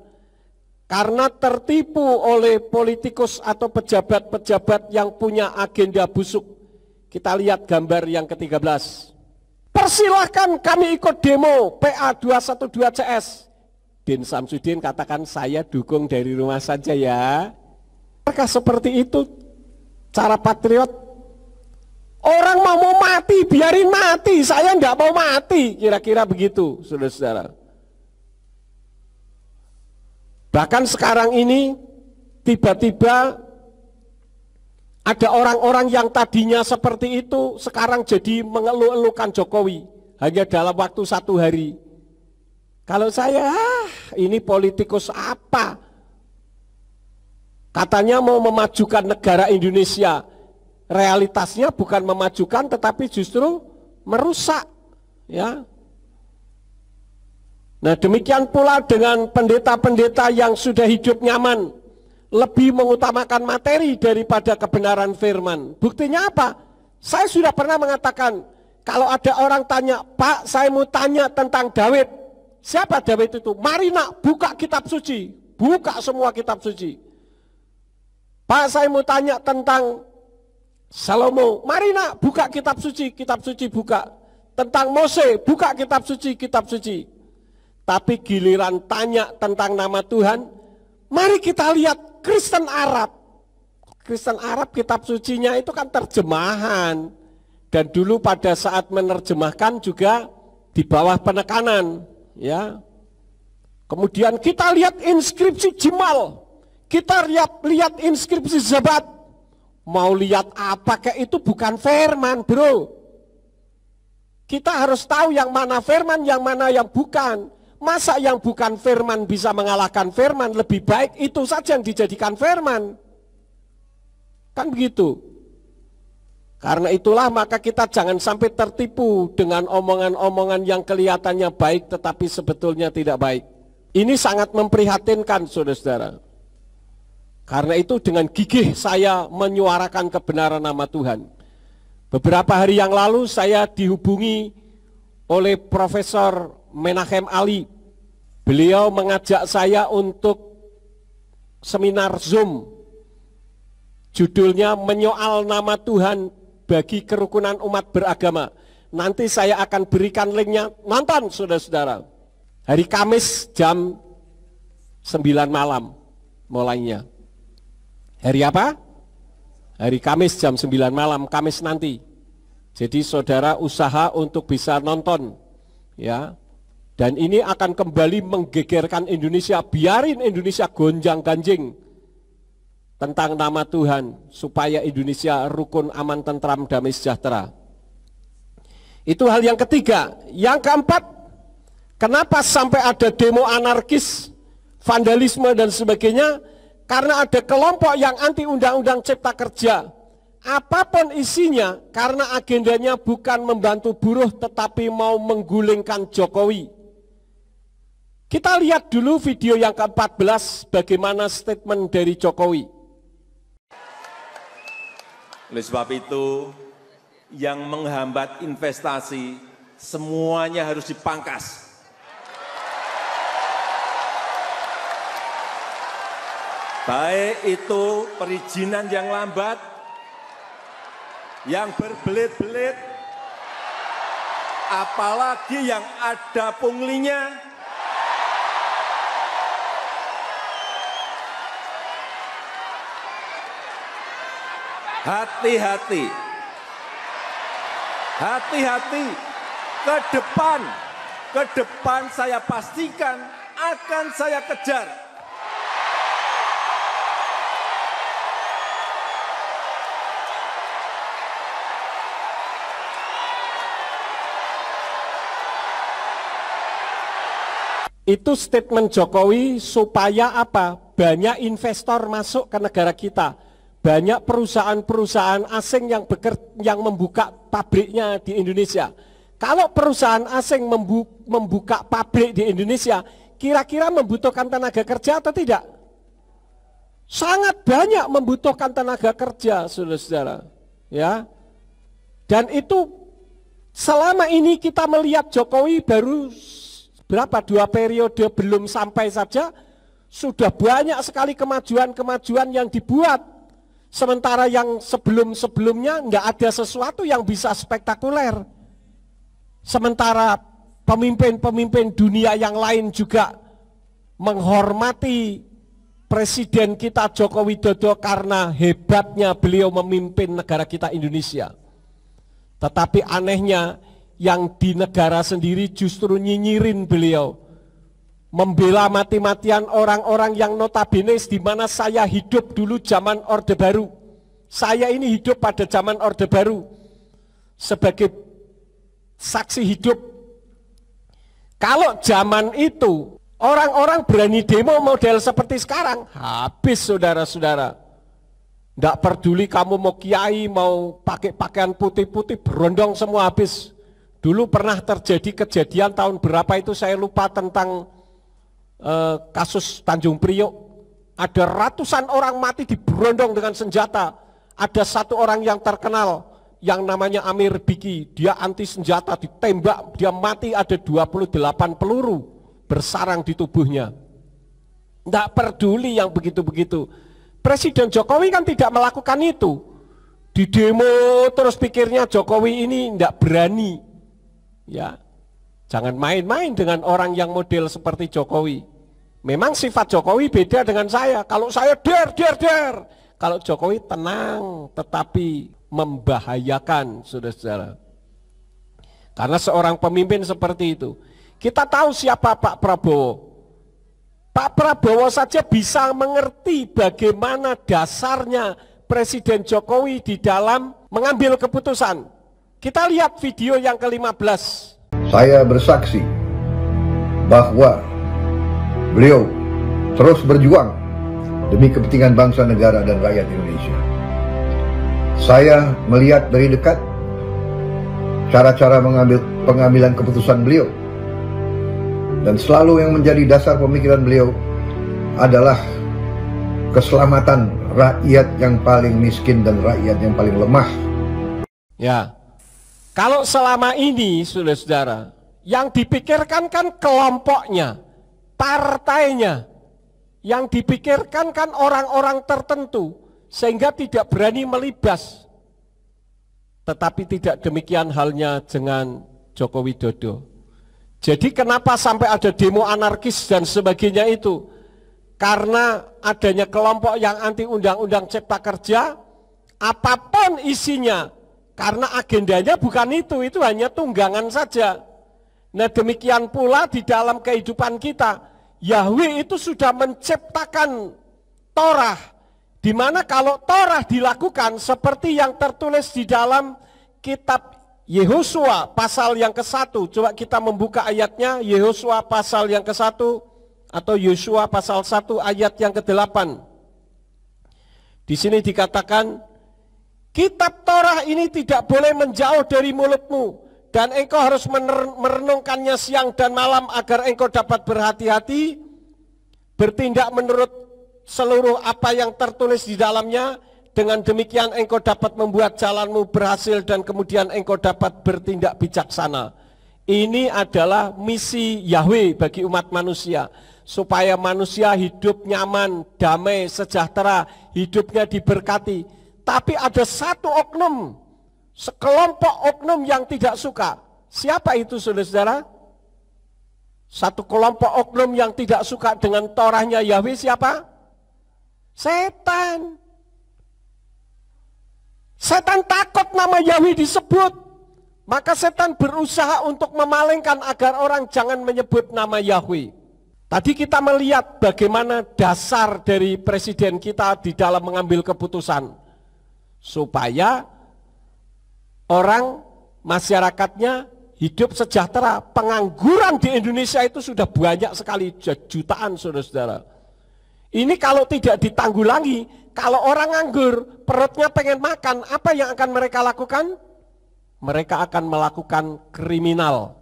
Karena tertipu oleh politikus atau pejabat-pejabat yang punya agenda busuk. Kita lihat gambar yang ke-13. Persilahkan kami ikut demo PA 212 CS. Din Samsudin katakan saya dukung dari rumah saja ya. Apakah seperti itu cara patriot? Orang mau mati, biarin mati, saya enggak mau mati. Kira-kira begitu, saudara-saudara. Bahkan sekarang ini, tiba-tiba ada orang-orang yang tadinya seperti itu, sekarang jadi mengeluh-elukan Jokowi. Hanya dalam waktu 1 hari. Kalau saya, ini politikus apa? Katanya mau memajukan negara Indonesia. Realitasnya bukan memajukan tetapi justru merusak, ya. Nah, demikian pula dengan pendeta-pendeta yang sudah hidup nyaman, lebih mengutamakan materi daripada kebenaran firman. Buktinya apa? Saya sudah pernah mengatakan, kalau ada orang tanya, "Pak, saya mau tanya tentang Daud." Siapa Daud itu? Mari nak, buka kitab suci. Buka semua kitab suci. Pak, saya mau tanya tentang Salomo, mari nak, buka kitab suci buka. Tentang Mose, buka kitab suci. Tapi giliran tanya tentang nama Tuhan, mari kita lihat Kristen Arab. Kristen Arab kitab sucinya itu kan terjemahan. Dan dulu pada saat menerjemahkan juga di bawah penekanan, ya. Kemudian kita lihat inskripsi Jimal, kita lihat inskripsi Zabat. Mau lihat apa kayak itu bukan firman, bro. Kita harus tahu yang mana firman, yang mana yang bukan. Masa yang bukan firman bisa mengalahkan firman? Lebih baik itu saja yang dijadikan firman. Kan begitu. Karena itulah maka kita jangan sampai tertipu dengan omongan-omongan yang kelihatannya baik tetapi sebetulnya tidak baik. Ini sangat memprihatinkan, saudara-saudara. Karena itu dengan gigih saya menyuarakan kebenaran nama Tuhan. Beberapa hari yang lalu saya dihubungi oleh Profesor Menachem Ali. Beliau mengajak saya untuk seminar Zoom. Judulnya menyoal nama Tuhan bagi kerukunan umat beragama. Nanti saya akan berikan linknya, nonton saudara-saudara. Hari Kamis jam 9 malam mulainya. Hari apa? Hari Kamis jam 9 malam, Kamis nanti. Jadi saudara usaha untuk bisa nonton, ya. Dan ini akan kembali menggegerkan Indonesia. Biarin Indonesia gonjang-ganjing tentang nama Tuhan supaya Indonesia rukun, aman, tentram, damai, sejahtera. Itu hal yang ketiga. Yang keempat, kenapa sampai ada demo anarkis, vandalisme dan sebagainya? Karena ada kelompok yang anti undang-undang cipta kerja. Apapun isinya, karena agendanya bukan membantu buruh tetapi mau menggulingkan Jokowi. Kita lihat dulu video yang ke-14 bagaimana statement dari Jokowi. Oleh sebab itu, yang menghambat investasi semuanya harus dipangkas. Baik itu perizinan yang lambat, yang berbelit-belit, apalagi yang ada punglinya. Hati-hati, hati-hati, ke depan saya pastikan akan saya kejar. Itu statement Jokowi supaya apa? Banyak investor masuk ke negara kita. Banyak perusahaan-perusahaan asing yang membuka pabriknya di Indonesia. Kalau perusahaan asing membuka pabrik di Indonesia, kira-kira membutuhkan tenaga kerja atau tidak? Sangat banyak membutuhkan tenaga kerja, saudara-saudara. Ya. Dan itu selama ini kita melihat Jokowi baru berapa 2 periode belum sampai saja sudah banyak sekali kemajuan-kemajuan yang dibuat. Sementara yang sebelum-sebelumnya nggak ada sesuatu yang bisa spektakuler. Sementara pemimpin-pemimpin dunia yang lain juga menghormati Presiden kita Joko Widodo karena hebatnya beliau memimpin negara kita Indonesia. Tetapi anehnya yang di negara sendiri justru nyinyirin beliau, membela mati-matian orang-orang yang notabene di mana saya hidup dulu zaman Orde Baru. Saya ini hidup pada zaman Orde Baru sebagai saksi hidup. Kalau zaman itu orang-orang berani demo model seperti sekarang, habis saudara-saudara. Tidak peduli kamu mau kiai, mau pakai pakaian putih-putih, berondong semua habis. Dulu pernah terjadi kejadian tahun berapa itu saya lupa tentang kasus Tanjung Priok. Ada ratusan orang mati diberondong dengan senjata. Ada satu orang yang terkenal yang namanya Amir Biki, dia anti senjata, ditembak, dia mati, ada 28 peluru bersarang di tubuhnya. Tidak peduli yang begitu-begitu. Presiden Jokowi kan tidak melakukan itu. Di demo terus pikirnya Jokowi ini tidak berani. Ya, jangan main-main dengan orang yang model seperti Jokowi. Memang sifat Jokowi beda dengan saya. Kalau saya der. Kalau Jokowi tenang, tetapi membahayakan, saudara-saudara. Karena seorang pemimpin seperti itu. Kita tahu siapa Pak Prabowo. Pak Prabowo saja bisa mengerti bagaimana dasarnya Presiden Jokowi di dalam mengambil keputusan. Kita lihat video yang ke-15. Saya bersaksi bahwa beliau terus berjuang demi kepentingan bangsa, negara, dan rakyat Indonesia. Saya melihat dari dekat cara-cara pengambilan keputusan beliau. Dan selalu yang menjadi dasar pemikiran beliau adalah keselamatan rakyat yang paling miskin dan rakyat yang paling lemah. Ya, kalau selama ini saudara-saudara, yang dipikirkan kan kelompoknya, partainya, yang dipikirkan kan orang-orang tertentu, sehingga tidak berani melibas. Tetapi tidak demikian halnya dengan Joko Widodo. Jadi kenapa sampai ada demo anarkis dan sebagainya itu? Karena adanya kelompok yang anti undang-undang cipta kerja, apapun isinya, karena agendanya bukan itu hanya tunggangan saja. Nah demikian pula di dalam kehidupan kita, Yahweh itu sudah menciptakan Torah, di mana kalau Torah dilakukan seperti yang tertulis di dalam kitab Yehosua pasal yang ke-1, coba kita membuka ayatnya, Yehosua pasal yang ke-1 atau Yosua pasal 1 ayat yang ke-8. Di sini dikatakan, kitab Torah ini tidak boleh menjauh dari mulutmu, dan engkau harus merenungkannya siang dan malam agar engkau dapat berhati-hati, bertindak menurut seluruh apa yang tertulis di dalamnya. Dengan demikian engkau dapat membuat jalanmu berhasil dan kemudian engkau dapat bertindak bijaksana. Ini adalah misi Yahweh bagi umat manusia, supaya manusia hidup nyaman, damai, sejahtera, hidupnya diberkati. Tapi ada satu oknum, sekelompok oknum yang tidak suka. Siapa itu saudara-saudara? Satu kelompok oknum yang tidak suka dengan Torahnya Yahweh siapa? Setan. Setan takut nama Yahweh disebut, maka setan berusaha untuk memalingkan agar orang jangan menyebut nama Yahweh. Tadi kita melihat bagaimana dasar dari presiden kita di dalam mengambil keputusan, supaya orang masyarakatnya hidup sejahtera. Pengangguran di Indonesia itu sudah banyak sekali, jutaan saudara-saudara. Ini kalau tidak ditanggulangi, kalau orang nganggur, perutnya pengen makan, apa yang akan mereka lakukan? Mereka akan melakukan kriminal.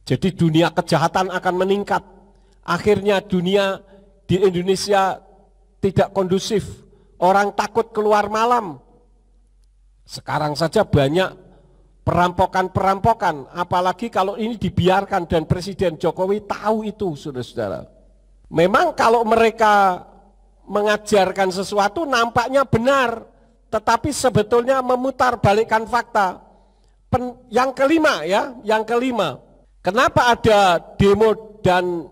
Jadi dunia kejahatan akan meningkat. Akhirnya dunia di Indonesia tidak kondusif. Orang takut keluar malam. Sekarang saja banyak perampokan-perampokan, apalagi kalau ini dibiarkan dan Presiden Jokowi tahu itu, saudara-saudara. Memang kalau mereka mengajarkan sesuatu nampaknya benar, tetapi sebetulnya memutar balikkan fakta. Yang kelima ya, yang kelima. Kenapa ada demo dan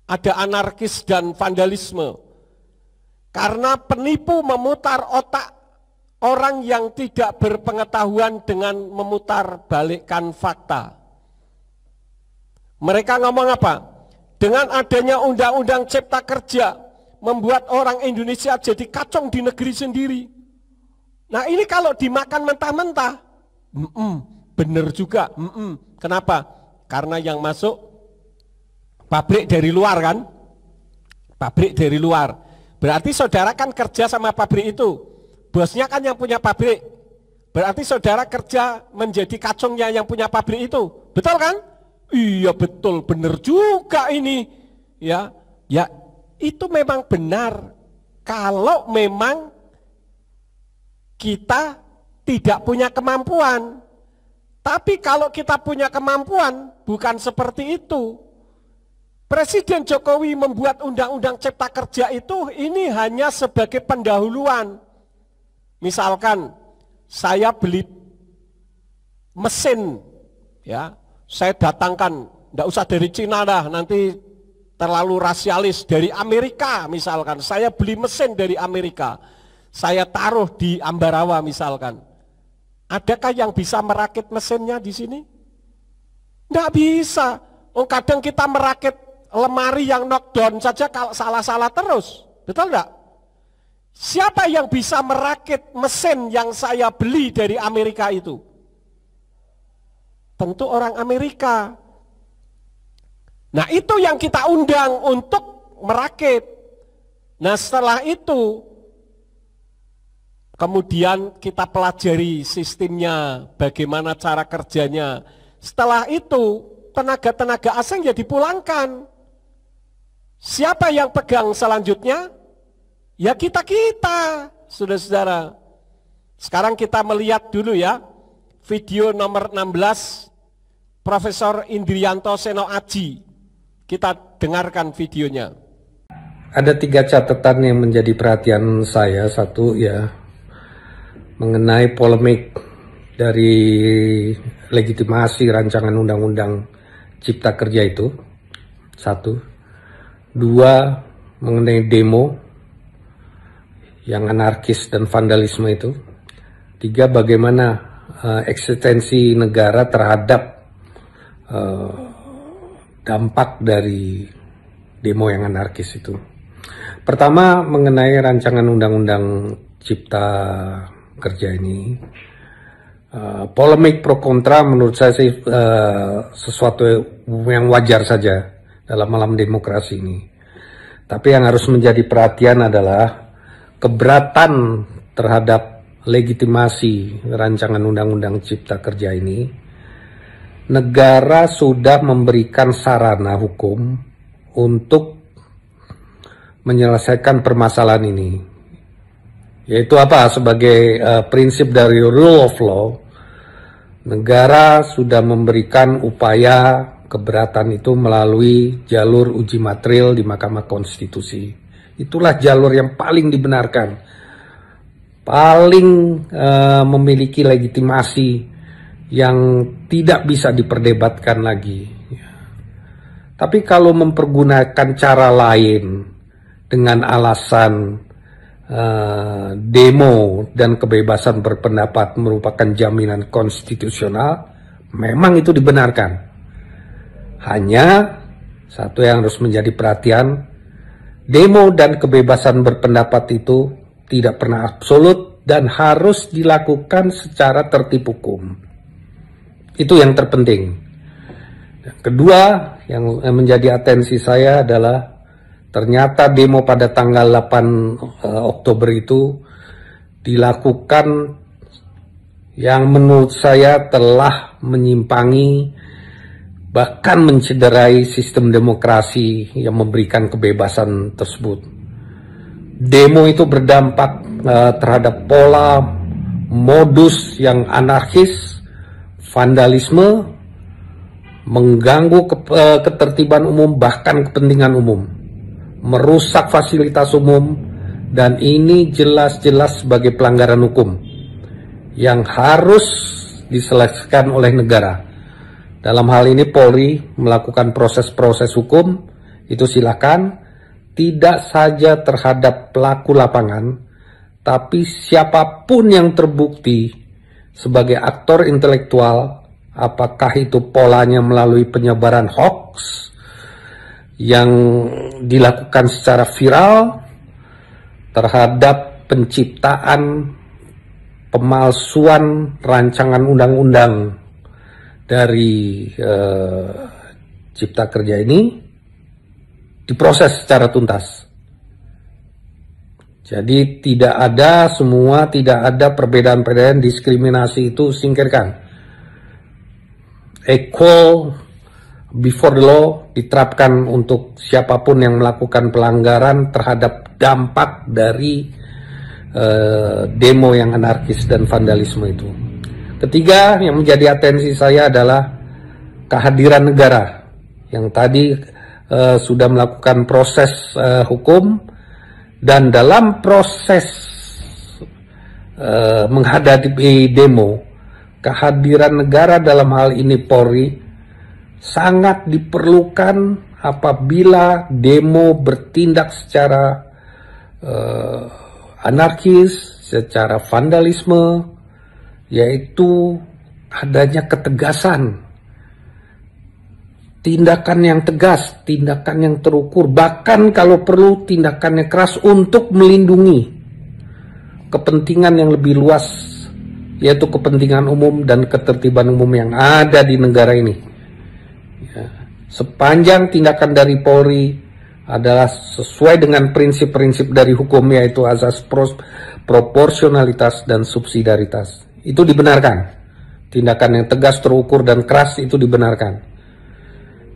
ada anarkis dan vandalisme? Karena penipu memutar otak orang yang tidak berpengetahuan dengan memutar balikkan fakta. Mereka ngomong apa? Dengan adanya undang-undang cipta kerja, membuat orang Indonesia jadi kacung di negeri sendiri. Nah ini kalau dimakan mentah-mentah, bener juga. Kenapa? Karena yang masuk pabrik dari luar kan? Pabrik dari luar. Berarti saudara kan kerja sama pabrik itu. Bosnya kan yang punya pabrik. Berarti saudara kerja menjadi kacungnya yang punya pabrik itu. Betul kan? Iya betul, bener juga ini. Ya, itu memang benar. Kalau memang kita tidak punya kemampuan. Tapi kalau kita punya kemampuan, bukan seperti itu. Presiden Jokowi membuat undang-undang cipta kerja itu ini hanya sebagai pendahuluan. Misalkan saya beli mesin, ya, saya datangkan, tidak usah dari Cina dah, nanti terlalu rasialis, dari Amerika misalkan, saya beli mesin dari Amerika, saya taruh di Ambarawa misalkan. Adakah yang bisa merakit mesinnya di sini? Tidak bisa. Oh, kadang kita merakit lemari yang knockdown saja kalau salah-salah terus, betul enggak? Siapa yang bisa merakit mesin yang saya beli dari Amerika itu? Tentu orang Amerika. Nah itu yang kita undang untuk merakit. Nah setelah itu, kemudian kita pelajari sistemnya, bagaimana cara kerjanya. Setelah itu, tenaga-tenaga asing ya dipulangkan. Siapa yang pegang selanjutnya? Ya kita-kita, saudara-saudara. Sekarang kita melihat dulu ya, video nomor 16, Profesor Indrianto Seno Aji. Kita dengarkan videonya. Ada 3 catatan yang menjadi perhatian saya. Satu ya, mengenai polemik dari legitimasi rancangan undang-undang cipta kerja itu. 1. 2, mengenai demo yang anarkis dan vandalisme itu. 3, bagaimana eksistensi negara terhadap dampak dari demo yang anarkis itu. Pertama, mengenai rancangan undang-undang cipta kerja ini, polemik pro kontra menurut saya sih sesuatu yang wajar saja dalam alam demokrasi ini. Tapi yang harus menjadi perhatian adalah keberatan terhadap legitimasi rancangan undang-undang cipta kerja ini. Negara sudah memberikan sarana hukum untuk menyelesaikan permasalahan ini. Yaitu apa? Sebagai prinsip dari rule of law, negara sudah memberikan upaya keberatan itu melalui jalur uji materil di Mahkamah Konstitusi. Itulah jalur yang paling dibenarkan, paling memiliki legitimasi yang tidak bisa diperdebatkan lagi. Tapi kalau mempergunakan cara lain dengan alasan demo dan kebebasan berpendapat merupakan jaminan konstitusional, memang itu dibenarkan. Hanya satu yang harus menjadi perhatian, demo dan kebebasan berpendapat itu tidak pernah absolut dan harus dilakukan secara tertib hukum. Itu yang terpenting. Yang kedua yang menjadi atensi saya adalah ternyata demo pada tanggal 8 Oktober itu dilakukan yang menurut saya telah menyimpangi bahkan mencederai sistem demokrasi yang memberikan kebebasan tersebut. Demo itu berdampak terhadap pola modus yang anarkis, vandalisme, mengganggu ketertiban umum bahkan kepentingan umum, merusak fasilitas umum, dan ini jelas-jelas sebagai pelanggaran hukum yang harus diselesaikan oleh negara. Dalam hal ini Polri melakukan proses-proses hukum, itu silakan, tidak saja terhadap pelaku lapangan, tapi siapapun yang terbukti sebagai aktor intelektual, apakah itu polanya melalui penyebaran hoax yang dilakukan secara viral terhadap penciptaan pemalsuan rancangan undang-undang dari Cipta Kerja ini, diproses secara tuntas. Jadi tidak ada perbedaan-perbedaan, diskriminasi itu singkirkan. Equal before the law diterapkan untuk siapapun yang melakukan pelanggaran terhadap dampak dari demo yang anarkis dan vandalisme itu. Ketiga, yang menjadi atensi saya adalah kehadiran negara yang tadi sudah melakukan proses hukum, dan dalam proses menghadapi demo, kehadiran negara dalam hal ini Polri sangat diperlukan apabila demo bertindak secara anarkis, secara vandalisme, yaitu adanya ketegasan, tindakan yang tegas, tindakan yang terukur, bahkan kalau perlu tindakannya keras untuk melindungi kepentingan yang lebih luas, yaitu kepentingan umum dan ketertiban umum yang ada di negara ini. Ya. Sepanjang tindakan dari Polri adalah sesuai dengan prinsip-prinsip dari hukum, yaitu azas proporsionalitas dan subsidiaritas, itu dibenarkan. Tindakan yang tegas, terukur, dan keras itu dibenarkan.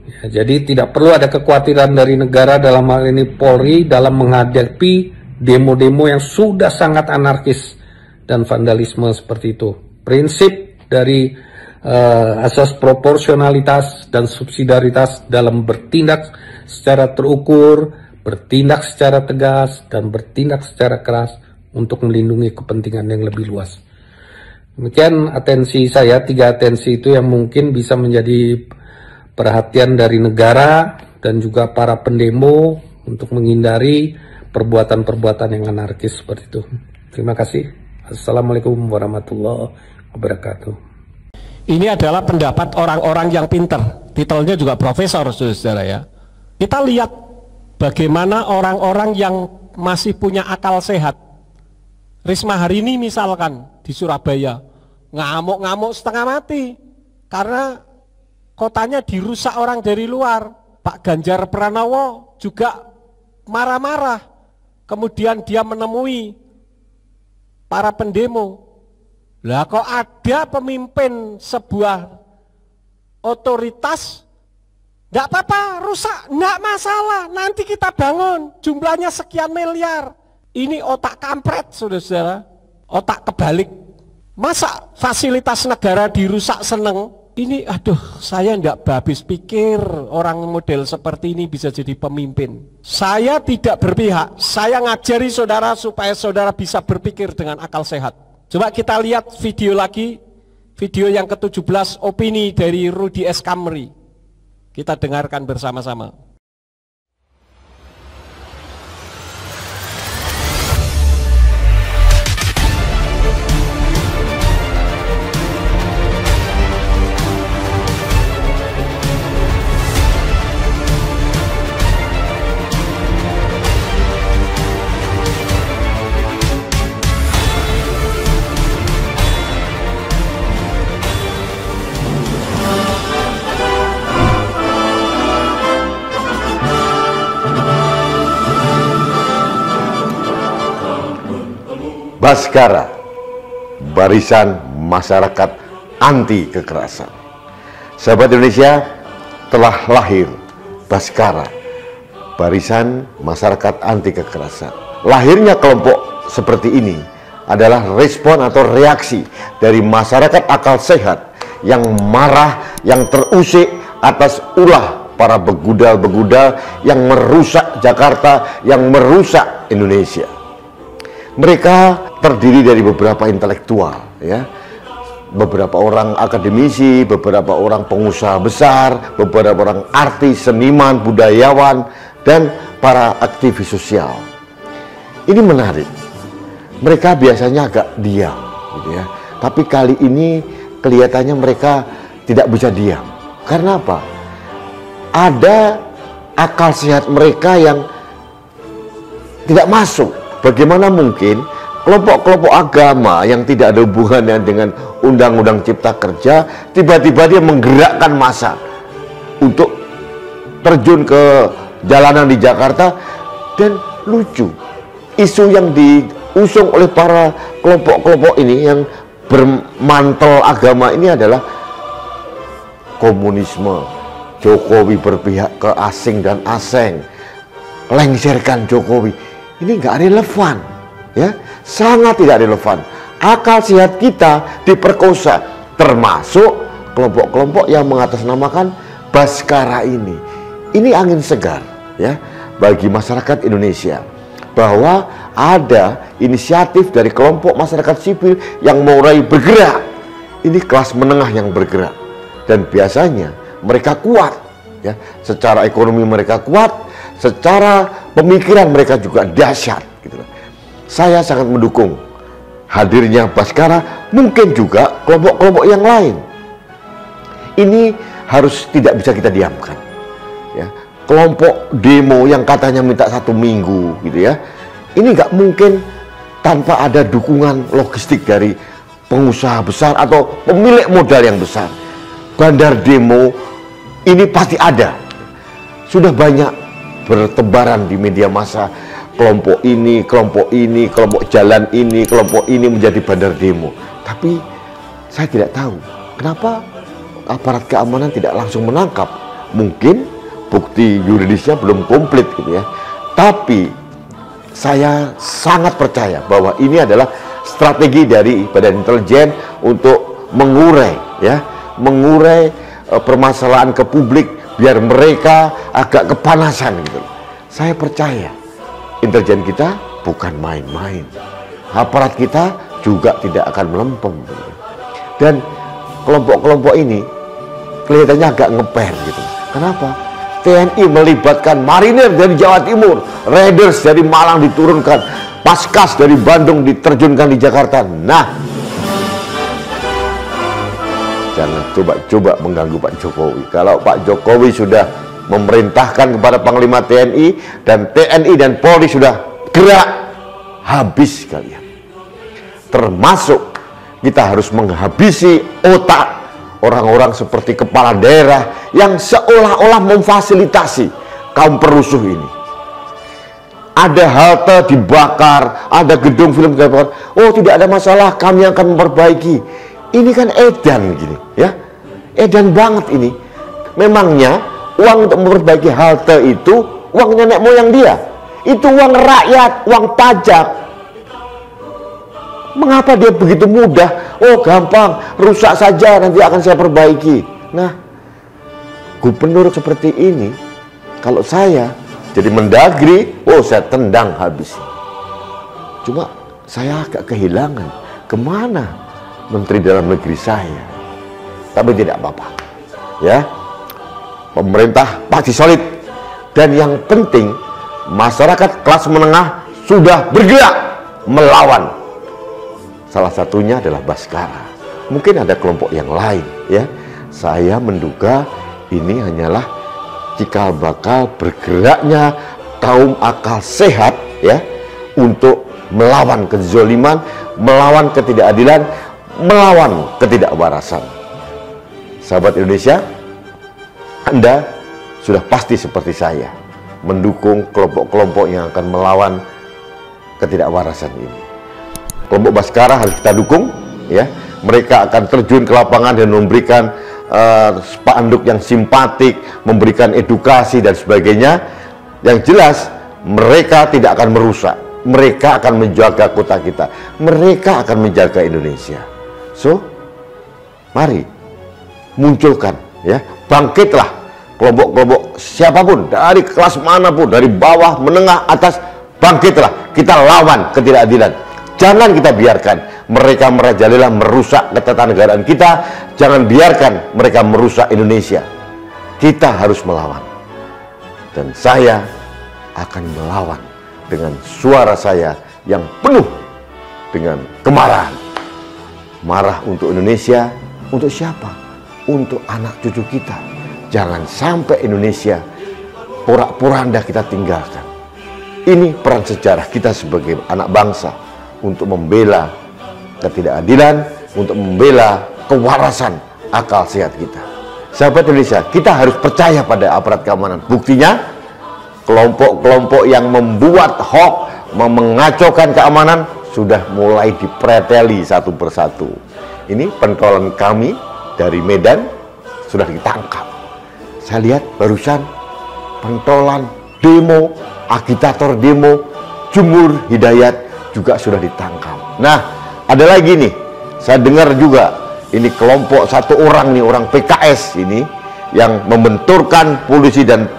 Ya, jadi tidak perlu ada kekhawatiran dari negara, dalam hal ini Polri, dalam menghadapi demo-demo yang sudah sangat anarkis dan vandalisme seperti itu. Prinsip dari asas proporsionalitas dan subsidiaritas dalam bertindak secara terukur, bertindak secara tegas, dan bertindak secara keras untuk melindungi kepentingan yang lebih luas. Demikian atensi saya, 3 atensi itu yang mungkin bisa menjadi perhatian dari negara dan juga para pendemo untuk menghindari perbuatan-perbuatan yang anarkis seperti itu. Terima kasih. Assalamualaikum warahmatullahi wabarakatuh. Ini adalah pendapat orang-orang yang pinter, titelnya juga profesor, saudara ya. Kita lihat bagaimana orang-orang yang masih punya akal sehat. Risma hari ini misalkan di Surabaya ngamuk-ngamuk setengah mati karena kotanya dirusak orang dari luar. Pak Ganjar Pranowo juga marah-marah, kemudian dia menemui para pendemo. Lah kok ada pemimpin sebuah otoritas, enggak apa-apa, rusak, enggak masalah, nanti kita bangun, jumlahnya sekian miliar. Ini otak kampret, saudara-saudara, otak kebalik. Masa fasilitas negara dirusak seneng? Ini aduh, saya enggak habis pikir orang model seperti ini bisa jadi pemimpin. Saya tidak berpihak, saya ngajari saudara supaya saudara bisa berpikir dengan akal sehat. Coba kita lihat video lagi, video yang ke-17, opini dari Rudy S. Kamri. Kita dengarkan bersama-sama. Baskara, Barisan Masyarakat Anti Kekerasan. Sahabat Indonesia, telah lahir Baskara, Barisan Masyarakat Anti Kekerasan. Lahirnya kelompok seperti ini adalah respon atau reaksi dari masyarakat akal sehat yang marah, yang terusik atas ulah para begudal-begudal yang merusak Jakarta, yang merusak Indonesia. Mereka terdiri dari beberapa intelektual, ya, beberapa orang akademisi, beberapa orang pengusaha besar, beberapa orang artis, seniman, budayawan, dan para aktivis sosial. Ini menarik. Mereka biasanya agak diam, gitu ya. Tapi kali ini kelihatannya mereka tidak bisa diam. Karena apa? Ada akal sehat mereka yang tidak masuk. Bagaimana mungkin kelompok-kelompok agama yang tidak ada hubungannya dengan Undang-Undang Cipta Kerja tiba-tiba dia menggerakkan massa untuk terjun ke jalanan di Jakarta. Dan lucu, isu yang diusung oleh para kelompok-kelompok ini yang bermantel agama ini adalah komunisme, Jokowi berpihak ke asing dan asing, lengserkan Jokowi. Ini nggak relevan, ya, sangat tidak relevan. Akal sehat kita diperkosa, termasuk kelompok-kelompok yang mengatasnamakan Baskara ini. Ini angin segar, ya, bagi masyarakat Indonesia, bahwa ada inisiatif dari kelompok masyarakat sipil yang mulai bergerak. Ini kelas menengah yang bergerak, dan biasanya mereka kuat, ya, secara ekonomi mereka kuat, secara pemikiran mereka juga dahsyat, gitu. Saya sangat mendukung hadirnya Baskara, mungkin juga kelompok-kelompok yang lain. Ini harus tidak bisa kita diamkan, ya. Kelompok demo yang katanya minta 1 minggu, gitu ya, ini nggak mungkin tanpa ada dukungan logistik dari pengusaha besar atau pemilik modal yang besar. Bandar demo ini pasti ada. Sudah banyak bertebaran di media massa, kelompok ini, kelompok ini, kelompok jalan ini, kelompok ini menjadi bandar demo. Tapi saya tidak tahu kenapa aparat keamanan tidak langsung menangkap. Mungkin bukti yuridisnya belum komplit, gitu ya. Tapi saya sangat percaya bahwa ini adalah strategi dari Badan Intelijen untuk mengurai, ya, mengurai permasalahan ke publik biar mereka agak kepanasan, gitu. Saya percaya intelijen kita bukan main-main. Aparat kita juga tidak akan melempem, gitu. Dan kelompok-kelompok ini kelihatannya agak ngeper, gitu. Kenapa? TNI melibatkan marinir dari Jawa Timur, Raiders dari Malang diturunkan, Paskas dari Bandung diterjunkan di Jakarta. Nah, jangan coba-coba mengganggu Pak Jokowi. Kalau Pak Jokowi sudah memerintahkan kepada Panglima TNI, dan TNI dan Polri sudah gerak, habis kalian. Termasuk kita harus menghabisi otak orang-orang seperti kepala daerah yang seolah-olah memfasilitasi kaum perusuh ini. Ada halte dibakar, ada gedung film dibakar. Oh, tidak ada masalah, kami akan memperbaiki. Ini kan edan gini, ya, edan banget ini. Memangnya uang untuk memperbaiki halte itu uang nenek moyang dia, itu uang rakyat, uang pajak. Mengapa dia begitu mudah? Oh, gampang, rusak saja nanti akan saya perbaiki. Nah, gubernur seperti ini, kalau saya jadi Mendagri, oh, saya tendang habis. Cuma saya agak kehilangan kemana Menteri Dalam Negeri saya. Tapi tidak apa-apa, ya. Pemerintah pasti solid. Dan yang penting, masyarakat kelas menengah sudah bergerak melawan. Salah satunya adalah Baskara. Mungkin ada kelompok yang lain, ya. Saya menduga ini hanyalah cikal bakal bergeraknya kaum akal sehat, ya, untuk melawan kezaliman, melawan ketidakadilan, melawan ketidakbarasan. Sahabat Indonesia, Anda sudah pasti seperti saya mendukung kelompok-kelompok yang akan melawan ketidakbarasan ini. Kelompok Baskara harus kita dukung, ya. Mereka akan terjun ke lapangan dan memberikan spanduk yang simpatik, memberikan edukasi dan sebagainya. Yang jelas mereka tidak akan merusak, mereka akan menjaga kota kita, mereka akan menjaga Indonesia. So, mari munculkan, ya, bangkitlah kelompok-kelompok siapapun, dari kelas manapun, dari bawah, menengah, atas, bangkitlah, kita lawan ketidakadilan. Jangan kita biarkan mereka merajalela merusak ketatanegaraan kita, jangan biarkan mereka merusak Indonesia. Kita harus melawan. Dan saya akan melawan dengan suara saya yang penuh dengan kemarahan. Marah untuk Indonesia, untuk siapa? Untuk anak cucu kita. Jangan sampai Indonesia porak-poranda kita tinggalkan. Ini peran sejarah kita sebagai anak bangsa untuk membela ketidakadilan, untuk membela kewarasan akal sehat kita. Sahabat Indonesia, kita harus percaya pada aparat keamanan. Buktinya, kelompok-kelompok yang membuat hoax, mengacaukan keamanan sudah mulai dipreteli satu persatu. Ini pentolan kami dari Medan sudah ditangkap. Saya lihat barusan pentolan demo, agitator demo, Jumur Hidayat juga sudah ditangkap. Nah, ada lagi nih, saya dengar juga ini kelompok satu orang nih, orang PKS ini yang membenturkan polisi dan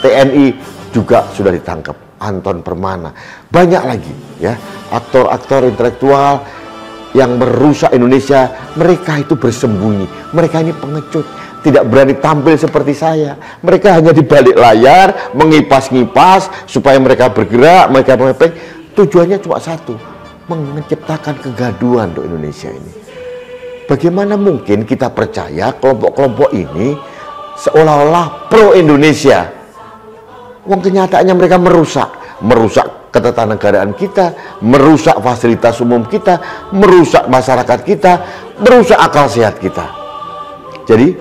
TNI juga sudah ditangkap. Anton Permana, banyak lagi ya, aktor-aktor intelektual yang merusak Indonesia. Mereka itu bersembunyi, mereka ini pengecut, tidak berani tampil seperti saya. Mereka hanya di balik layar mengipas-ngipas supaya mereka bergerak, mereka mengepeng. Tujuannya cuma satu, menciptakan kegaduhan untuk Indonesia ini. Bagaimana mungkin kita percaya kelompok-kelompok ini seolah-olah pro Indonesia? Wong kenyataannya mereka merusak ketatanegaraan kita, merusak fasilitas umum kita, merusak masyarakat kita, merusak akal sehat kita. Jadi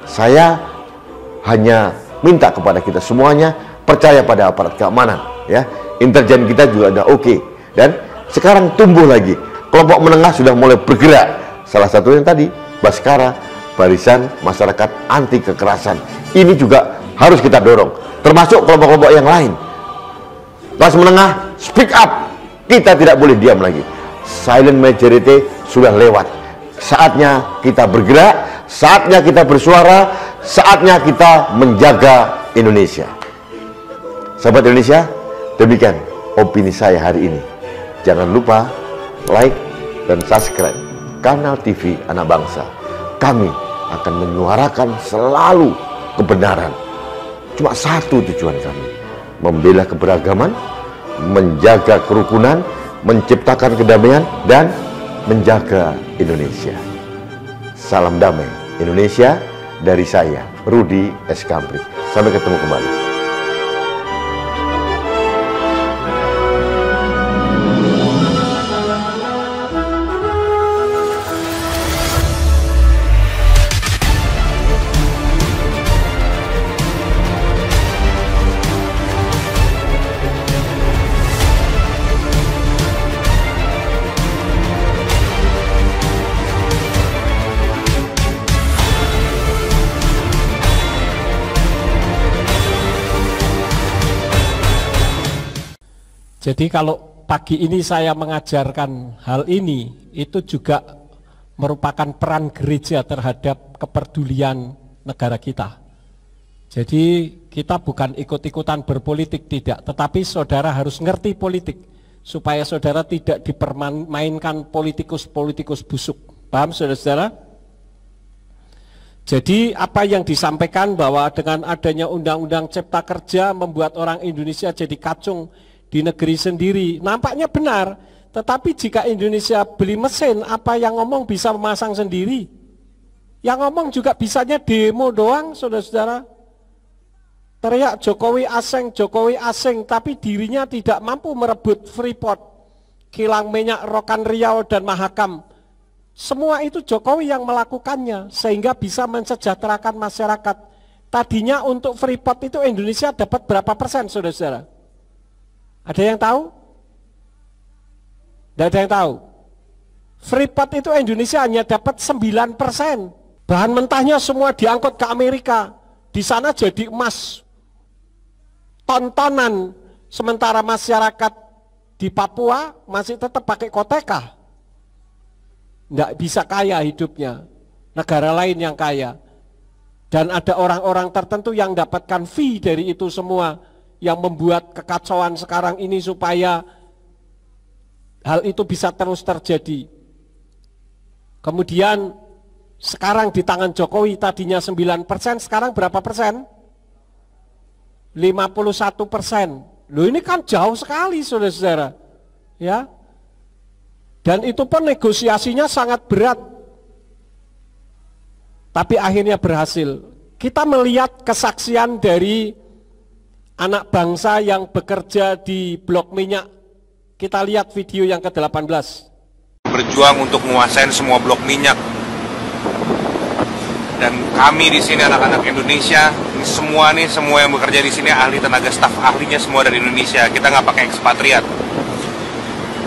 saya hanya minta kepada kita semuanya percaya pada aparat keamanan, ya. Intelijen kita juga udah oke. Dan sekarang tumbuh lagi, kelompok menengah sudah mulai bergerak. Salah satunya tadi Baskara, Barisan Masyarakat Anti Kekerasan. Ini juga harus kita dorong, termasuk kelompok-kelompok yang lain. Kelas menengah, speak up. Kita tidak boleh diam lagi. Silent majority sudah lewat. Saatnya kita bergerak, saatnya kita bersuara, saatnya kita menjaga Indonesia. Sahabat Indonesia, demikian opini saya hari ini. Jangan lupa like dan subscribe kanal TV Anak Bangsa. Kami akan menyuarakan selalu kebenaran. Cuma satu tujuan kami, membela keberagaman, menjaga kerukunan, menciptakan kedamaian, dan menjaga Indonesia. Salam damai Indonesia dari saya, Rudi S. Kampri. Sampai ketemu kembali. Jadi kalau pagi ini saya mengajarkan hal ini, itu juga merupakan peran gereja terhadap kepedulian negara kita. Jadi kita bukan ikut-ikutan berpolitik, tidak, tetapi saudara harus ngerti politik, supaya saudara tidak dipermainkan politikus-politikus busuk. Paham saudara-saudara? Jadi apa yang disampaikan bahwa dengan adanya Undang-Undang Cipta Kerja membuat orang Indonesia jadi kacung di negeri sendiri, nampaknya benar. Tetapi jika Indonesia beli mesin, apa yang ngomong bisa memasang sendiri? Yang ngomong juga bisanya demo doang, saudara-saudara. Teriak Jokowi asing, tapi dirinya tidak mampu merebut Freeport, kilang minyak Rokan Riau dan Mahakam. Semua itu Jokowi yang melakukannya, sehingga bisa mensejahterakan masyarakat. Tadinya untuk Freeport itu Indonesia dapat berapa persen, saudara-saudara? Ada yang tahu? Tidak ada yang tahu. Freeport itu Indonesia hanya dapat 9%. Bahan mentahnya semua diangkut ke Amerika. Di sana jadi emas tontonan. Sementara masyarakat di Papua masih tetap pakai koteka. Tidak bisa kaya hidupnya. Negara lain yang kaya. Dan ada orang-orang tertentu yang dapatkan fee dari itu semua, yang membuat kekacauan sekarang ini supaya hal itu bisa terus terjadi. Kemudian sekarang di tangan Jokowi tadinya 9%, sekarang berapa persen? 51%. Loh, ini kan jauh sekali, saudara-saudara. Ya. Dan itu pun negosiasinya sangat berat. Tapi akhirnya berhasil. Kita melihat kesaksian dari anak bangsa yang bekerja di blok minyak. Kita lihat video yang ke-18. Berjuang untuk menguasai semua blok minyak. Dan kami di sini anak-anak Indonesia, ini semua yang bekerja di sini ahli tenaga, staf ahlinya semua dari Indonesia. Kita nggak pakai ekspatriat.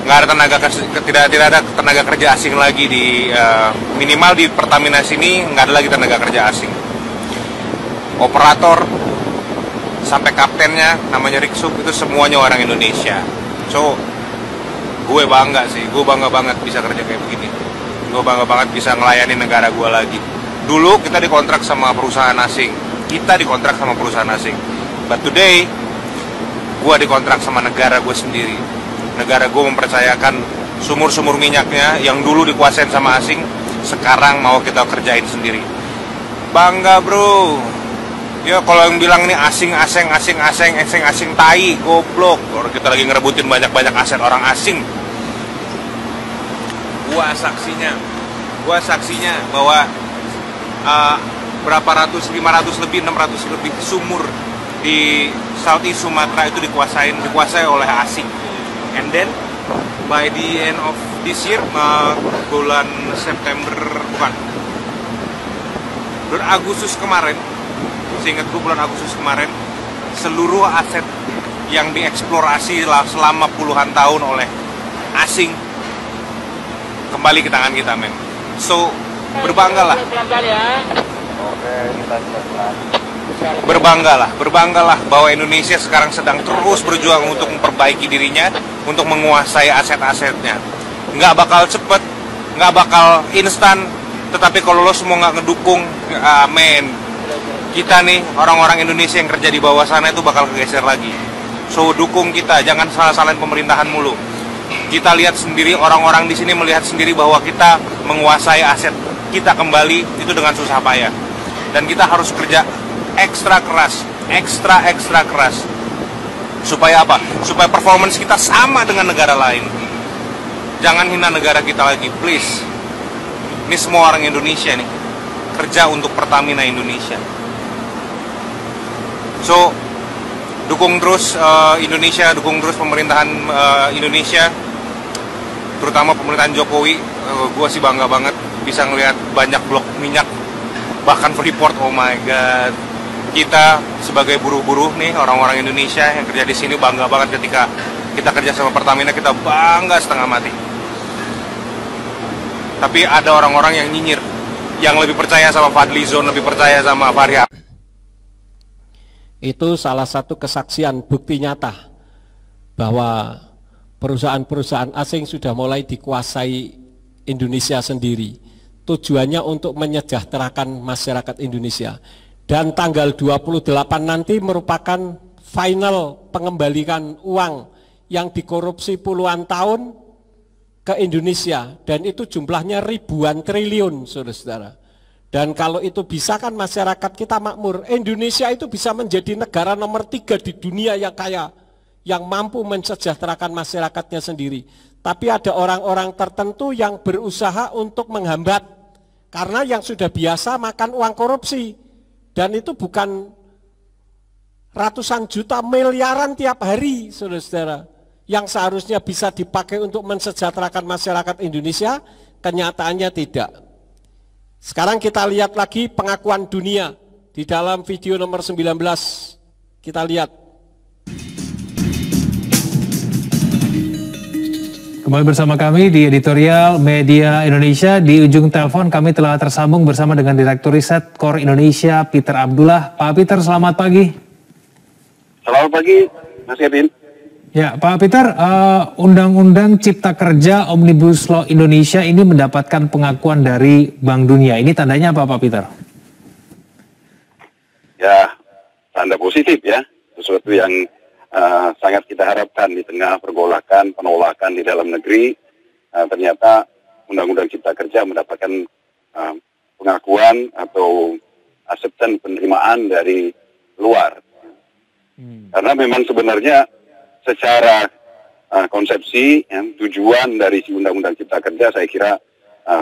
Nggak ada tidak ada tenaga kerja asing lagi di minimal di Pertamina sini, nggak ada lagi tenaga kerja asing. Operator sampai kaptennya namanya Riksub itu semuanya orang Indonesia. So gue bangga sih, gue bangga banget bisa kerja kayak begini. Gue bangga banget bisa ngelayani negara gue lagi. Dulu kita dikontrak sama perusahaan asing, but today gue dikontrak sama negara gue sendiri. Negara gue mempercayakan sumur-sumur minyaknya yang dulu dikuasain sama asing, sekarang mau kita kerjain sendiri. Bangga bro. Ya kalau yang bilang ini asing tai, goblok. Orang kita lagi ngerebutin banyak-banyak aset orang asing. Gua saksinya bahwa berapa ratus, 500 lebih, 600 lebih sumur di Southeast Sumatera itu dikuasai oleh asing. And then by the end of this year, bulan Agustus kemarin, seingatku bulan Agustus kemarin, seluruh aset yang dieksplorasi selama puluhan tahun oleh asing kembali ke tangan kita, men. So berbanggalah. Berbanggalah bahwa Indonesia sekarang sedang terus berjuang untuk memperbaiki dirinya, untuk menguasai aset-asetnya. Nggak bakal cepet, nggak bakal instan, tetapi kalau lo semua nggak ngedukung, amen. Kita nih, orang-orang Indonesia yang kerja di bawah sana itu bakal kegeser lagi. So, dukung kita, jangan salah-salahin pemerintahan mulu. Kita lihat sendiri, orang-orang di sini melihat sendiri bahwa kita menguasai aset kita kembali itu dengan susah payah. Dan kita harus kerja ekstra keras. Supaya apa? Supaya performance kita sama dengan negara lain. Jangan hina negara kita lagi, please. Ini semua orang Indonesia nih, kerja untuk Pertamina Indonesia. So, dukung terus Indonesia, dukung terus pemerintahan Indonesia, terutama pemerintahan Jokowi. Gue sih bangga banget bisa ngelihat banyak blok minyak, bahkan Freeport, oh my god. Kita sebagai buruh-buruh nih, orang-orang Indonesia yang kerja di sini bangga banget ketika kita kerja sama Pertamina, kita bangga setengah mati. Tapi ada orang-orang yang nyinyir, yang lebih percaya sama Fadlizon, lebih percaya sama Fahri. Itu salah satu kesaksian bukti nyata bahwa perusahaan-perusahaan asing sudah mulai dikuasai Indonesia sendiri. Tujuannya untuk menyejahterakan masyarakat Indonesia. Dan tanggal 28 nanti merupakan final pengembalian uang yang dikorupsi puluhan tahun ke Indonesia. Dan itu jumlahnya ribuan triliun, saudara-saudara. Dan kalau itu bisa kan masyarakat kita makmur. Indonesia itu bisa menjadi negara nomor 3 di dunia yang kaya, yang mampu mensejahterakan masyarakatnya sendiri. Tapi ada orang-orang tertentu yang berusaha untuk menghambat. Karena yang sudah biasa makan uang korupsi. Dan itu bukan ratusan juta, miliaran tiap hari, saudara-saudara. Yang seharusnya bisa dipakai untuk mensejahterakan masyarakat Indonesia, kenyataannya tidak. Sekarang kita lihat lagi pengakuan dunia di dalam video nomor 19. Kita lihat. Kembali bersama kami di editorial Media Indonesia. Di ujung telepon kami telah tersambung bersama dengan Direktur Riset KOR Indonesia, Peter Abdullah. Pak Peter, selamat pagi. Selamat pagi, Mas Kevin. Ya, Pak Peter, Undang-Undang Cipta Kerja Omnibus Law Indonesia ini mendapatkan pengakuan dari Bank Dunia. Ini tandanya apa, Pak Peter? ya tanda positif ya, sesuatu yang sangat kita harapkan di tengah pergolakan, penolakan di dalam negeri. Ternyata Undang-Undang Cipta Kerja mendapatkan pengakuan atau acceptance, penerimaan dari luar. Karena memang sebenarnya secara konsepsi, ya, tujuan dari si Undang-Undang Cipta Kerja saya kira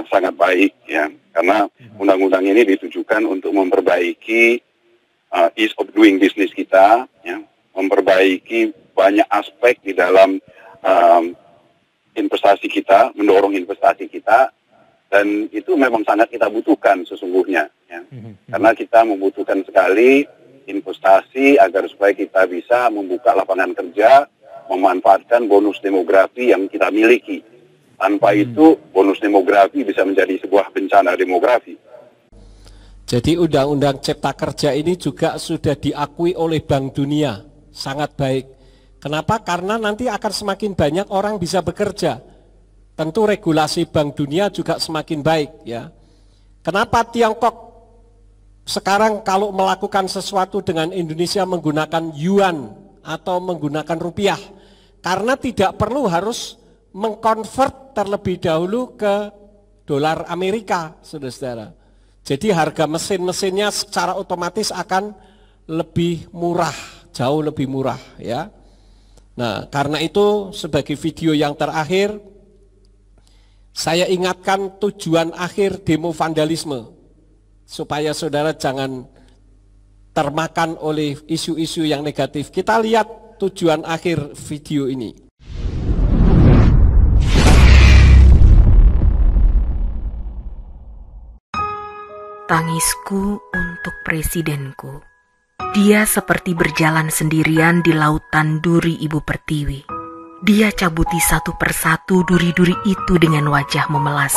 sangat baik, ya, karena undang-undang ini ditujukan untuk memperbaiki ease of doing business kita, ya, memperbaiki banyak aspek di dalam investasi kita, mendorong investasi kita, dan itu memang sangat kita butuhkan sesungguhnya, ya. Karena kita membutuhkan sekali investasi agar supaya kita bisa membuka lapangan kerja, memanfaatkan bonus demografi yang kita miliki. Tanpa itu, bonus demografi bisa menjadi sebuah bencana demografi. Jadi Undang-Undang Cipta Kerja ini juga sudah diakui oleh Bank Dunia, sangat baik. Kenapa? Karena nanti akan semakin banyak orang bisa bekerja. Tentu regulasi Bank Dunia juga semakin baik, ya. Kenapa Tiongkok sekarang kalau melakukan sesuatu dengan Indonesia menggunakan yuan atau menggunakan rupiah? Karena tidak perlu harus mengkonvert terlebih dahulu ke dolar Amerika, saudara-saudara. Jadi harga mesin-mesinnya secara otomatis akan lebih murah, jauh lebih murah, ya. Nah, karena itu sebagai video yang terakhir, saya ingatkan tujuan akhir demo vandalisme, supaya saudara jangan termakan oleh isu-isu yang negatif. Kita lihat tujuan akhir video ini. Tangisku untuk presidenku. Dia seperti berjalan sendirian di lautan duri Ibu Pertiwi. Dia cabuti satu persatu duri-duri itu dengan wajah memelas.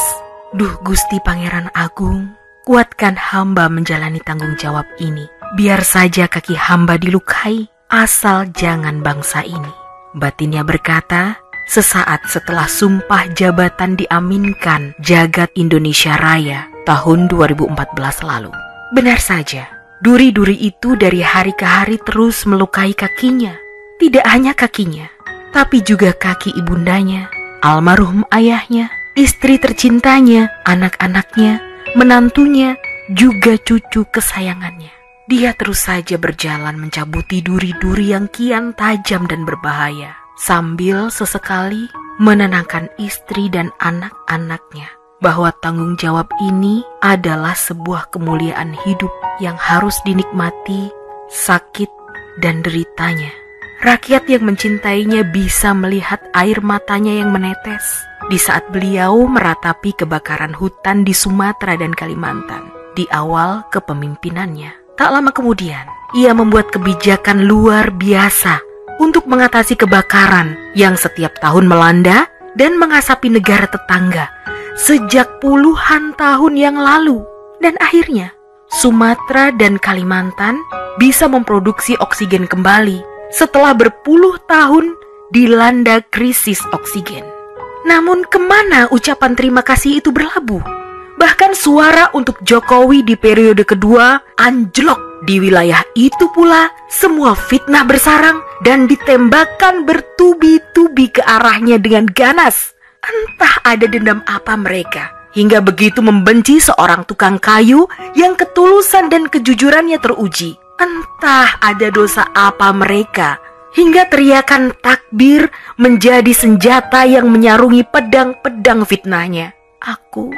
Duh Gusti Pangeran Agung, kuatkan hamba menjalani tanggung jawab ini. Biar saja kaki hamba dilukai, asal jangan bangsa ini. Batinnya berkata, sesaat setelah sumpah jabatan diaminkan Jagat Indonesia Raya tahun 2014 lalu. Benar saja, duri-duri itu dari hari ke hari terus melukai kakinya. Tidak hanya kakinya, tapi juga kaki ibundanya, almarhum ayahnya, istri tercintanya, anak-anaknya, menantunya, juga cucu kesayangannya. Dia terus saja berjalan mencabuti duri-duri yang kian tajam dan berbahaya, sambil sesekali menenangkan istri dan anak-anaknya bahwa tanggung jawab ini adalah sebuah kemuliaan hidup yang harus dinikmati, sakit dan deritanya. Rakyat yang mencintainya bisa melihat air matanya yang menetes di saat beliau meratapi kebakaran hutan di Sumatera dan Kalimantan di awal kepemimpinannya. Tak lama kemudian, ia membuat kebijakan luar biasa untuk mengatasi kebakaran yang setiap tahun melanda dan mengasapi negara tetangga sejak puluhan tahun yang lalu. Dan akhirnya, Sumatera dan Kalimantan bisa memproduksi oksigen kembali setelah berpuluh tahun dilanda krisis oksigen. Namun kemana ucapan terima kasih itu berlabuh? Bahkan suara untuk Jokowi di periode kedua anjlok. Di wilayah itu pula semua fitnah bersarang dan ditembakkan bertubi-tubi ke arahnya dengan ganas. Entah ada dendam apa mereka, hingga begitu membenci seorang tukang kayu yang ketulusan dan kejujurannya teruji. Entah ada dosa apa mereka, hingga teriakan takbir menjadi senjata yang menyarungi pedang-pedang fitnahnya. Aku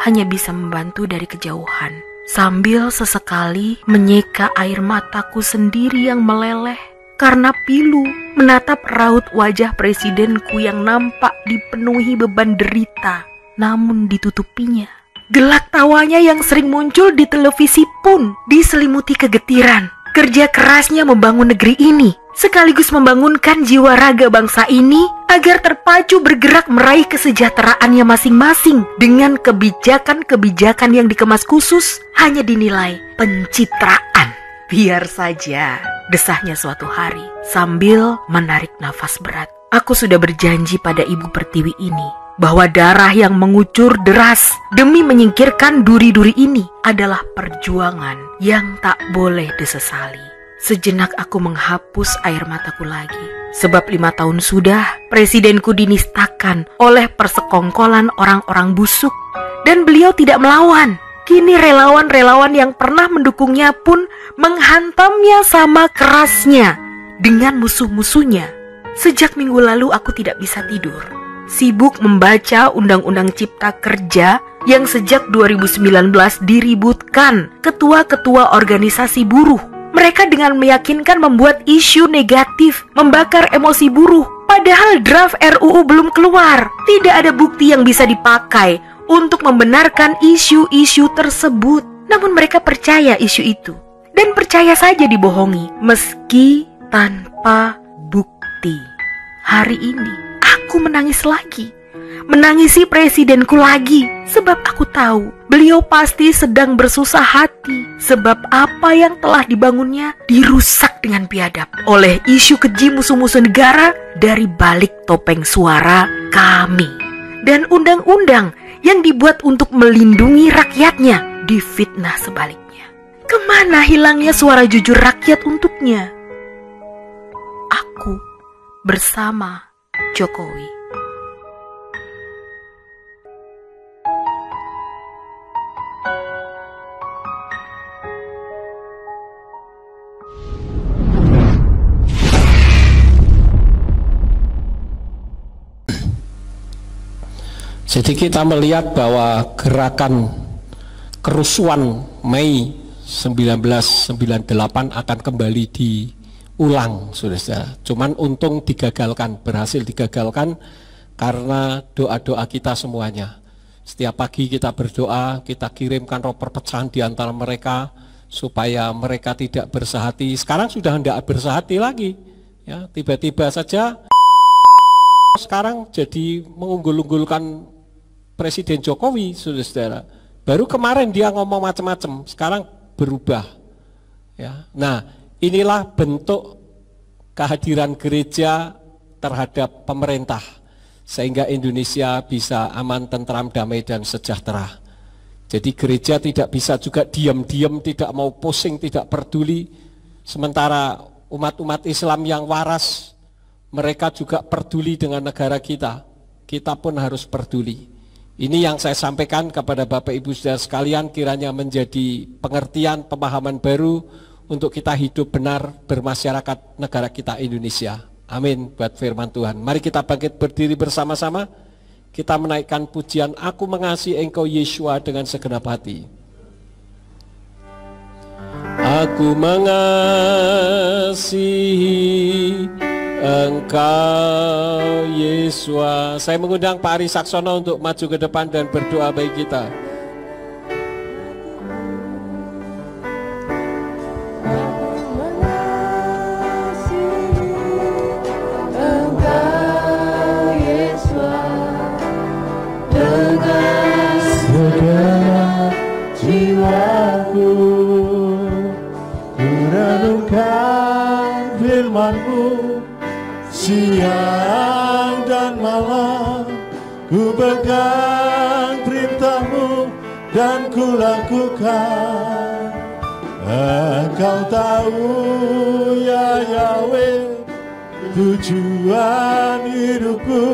hanya bisa membantu dari kejauhan, sambil sesekali menyeka air mataku sendiri yang meleleh karena pilu menatap raut wajah presidenku yang nampak dipenuhi beban derita, namun ditutupinya. Gelak tawanya yang sering muncul di televisi pun diselimuti kegetiran. Kerja kerasnya membangun negeri ini, sekaligus membangunkan jiwa raga bangsa ini agar terpacu bergerak meraih kesejahteraannya masing-masing dengan kebijakan-kebijakan yang dikemas khusus hanya dinilai pencitraan. Biar saja, desahnya suatu hari sambil menarik nafas berat. Aku sudah berjanji pada Ibu Pertiwi ini bahwa darah yang mengucur deras demi menyingkirkan duri-duri ini adalah perjuangan yang tak boleh disesali. Sejenak aku menghapus air mataku lagi, sebab 5 tahun sudah presidenku dinistakan oleh persekongkolan orang-orang busuk, dan beliau tidak melawan. Kini relawan-relawan yang pernah mendukungnya pun menghantamnya sama kerasnya dengan musuh-musuhnya. Sejak minggu lalu aku tidak bisa tidur, sibuk membaca Undang-Undang Cipta Kerja yang sejak 2019 diributkan ketua-ketua organisasi buruh. Mereka dengan meyakinkan membuat isu negatif, membakar emosi buruh. Padahal draft RUU belum keluar. Tidak ada bukti yang bisa dipakai untuk membenarkan isu-isu tersebut. Namun mereka percaya isu itu, dan percaya saja dibohongi meski tanpa bukti. Hari ini aku menangis lagi, menangisi presidenku lagi, sebab aku tahu beliau pasti sedang bersusah hati, sebab apa yang telah dibangunnya dirusak dengan biadab oleh isu keji musuh-musuh negara dari balik topeng suara kami. Dan undang-undang yang dibuat untuk melindungi rakyatnya difitnah sebaliknya. Kemana hilangnya suara jujur rakyat untuknya? Aku bersama Jokowi. Jadi kita melihat bahwa gerakan kerusuhan Mei 1998 akan kembali diulang, saudara. Cuman untung digagalkan, berhasil digagalkan karena doa-doa kita semuanya. Setiap pagi kita berdoa, kita kirimkan roh perpecahan di antara mereka supaya mereka tidak bersahati. Sekarang sudah tidak bersahati lagi, ya. Tiba-tiba saja sekarang jadi mengunggul-unggulkan Presiden Jokowi, saudara. Baru kemarin dia ngomong macam-macam, sekarang berubah. Ya. Nah, inilah bentuk kehadiran gereja terhadap pemerintah, sehingga Indonesia bisa aman, tentram, damai, dan sejahtera. Jadi gereja tidak bisa juga diam-diam, tidak mau pusing, tidak peduli. Sementara umat-umat Islam yang waras, mereka juga peduli dengan negara kita. Kita pun harus peduli. Ini yang saya sampaikan kepada Bapak Ibu Saudara sekalian, kiranya menjadi pengertian, pemahaman baru untuk kita hidup benar bermasyarakat negara kita Indonesia. Amin buat firman Tuhan. Mari kita bangkit berdiri bersama-sama. Kita menaikkan pujian Aku Mengasihi Engkau Yeshua dengan segenap hati. Aku mengasihi Engkau Yeshua. Saya mengundang Pak Ari Saksono untuk maju ke depan dan berdoa bagi kita. Engkau Yeshua dengan segenap jiwaku, ku renungkan firman-Mu siang dan malam, ku pegang perintah-Mu dan ku lakukan. Engkau tahu ya Yahweh, tujuan hidupku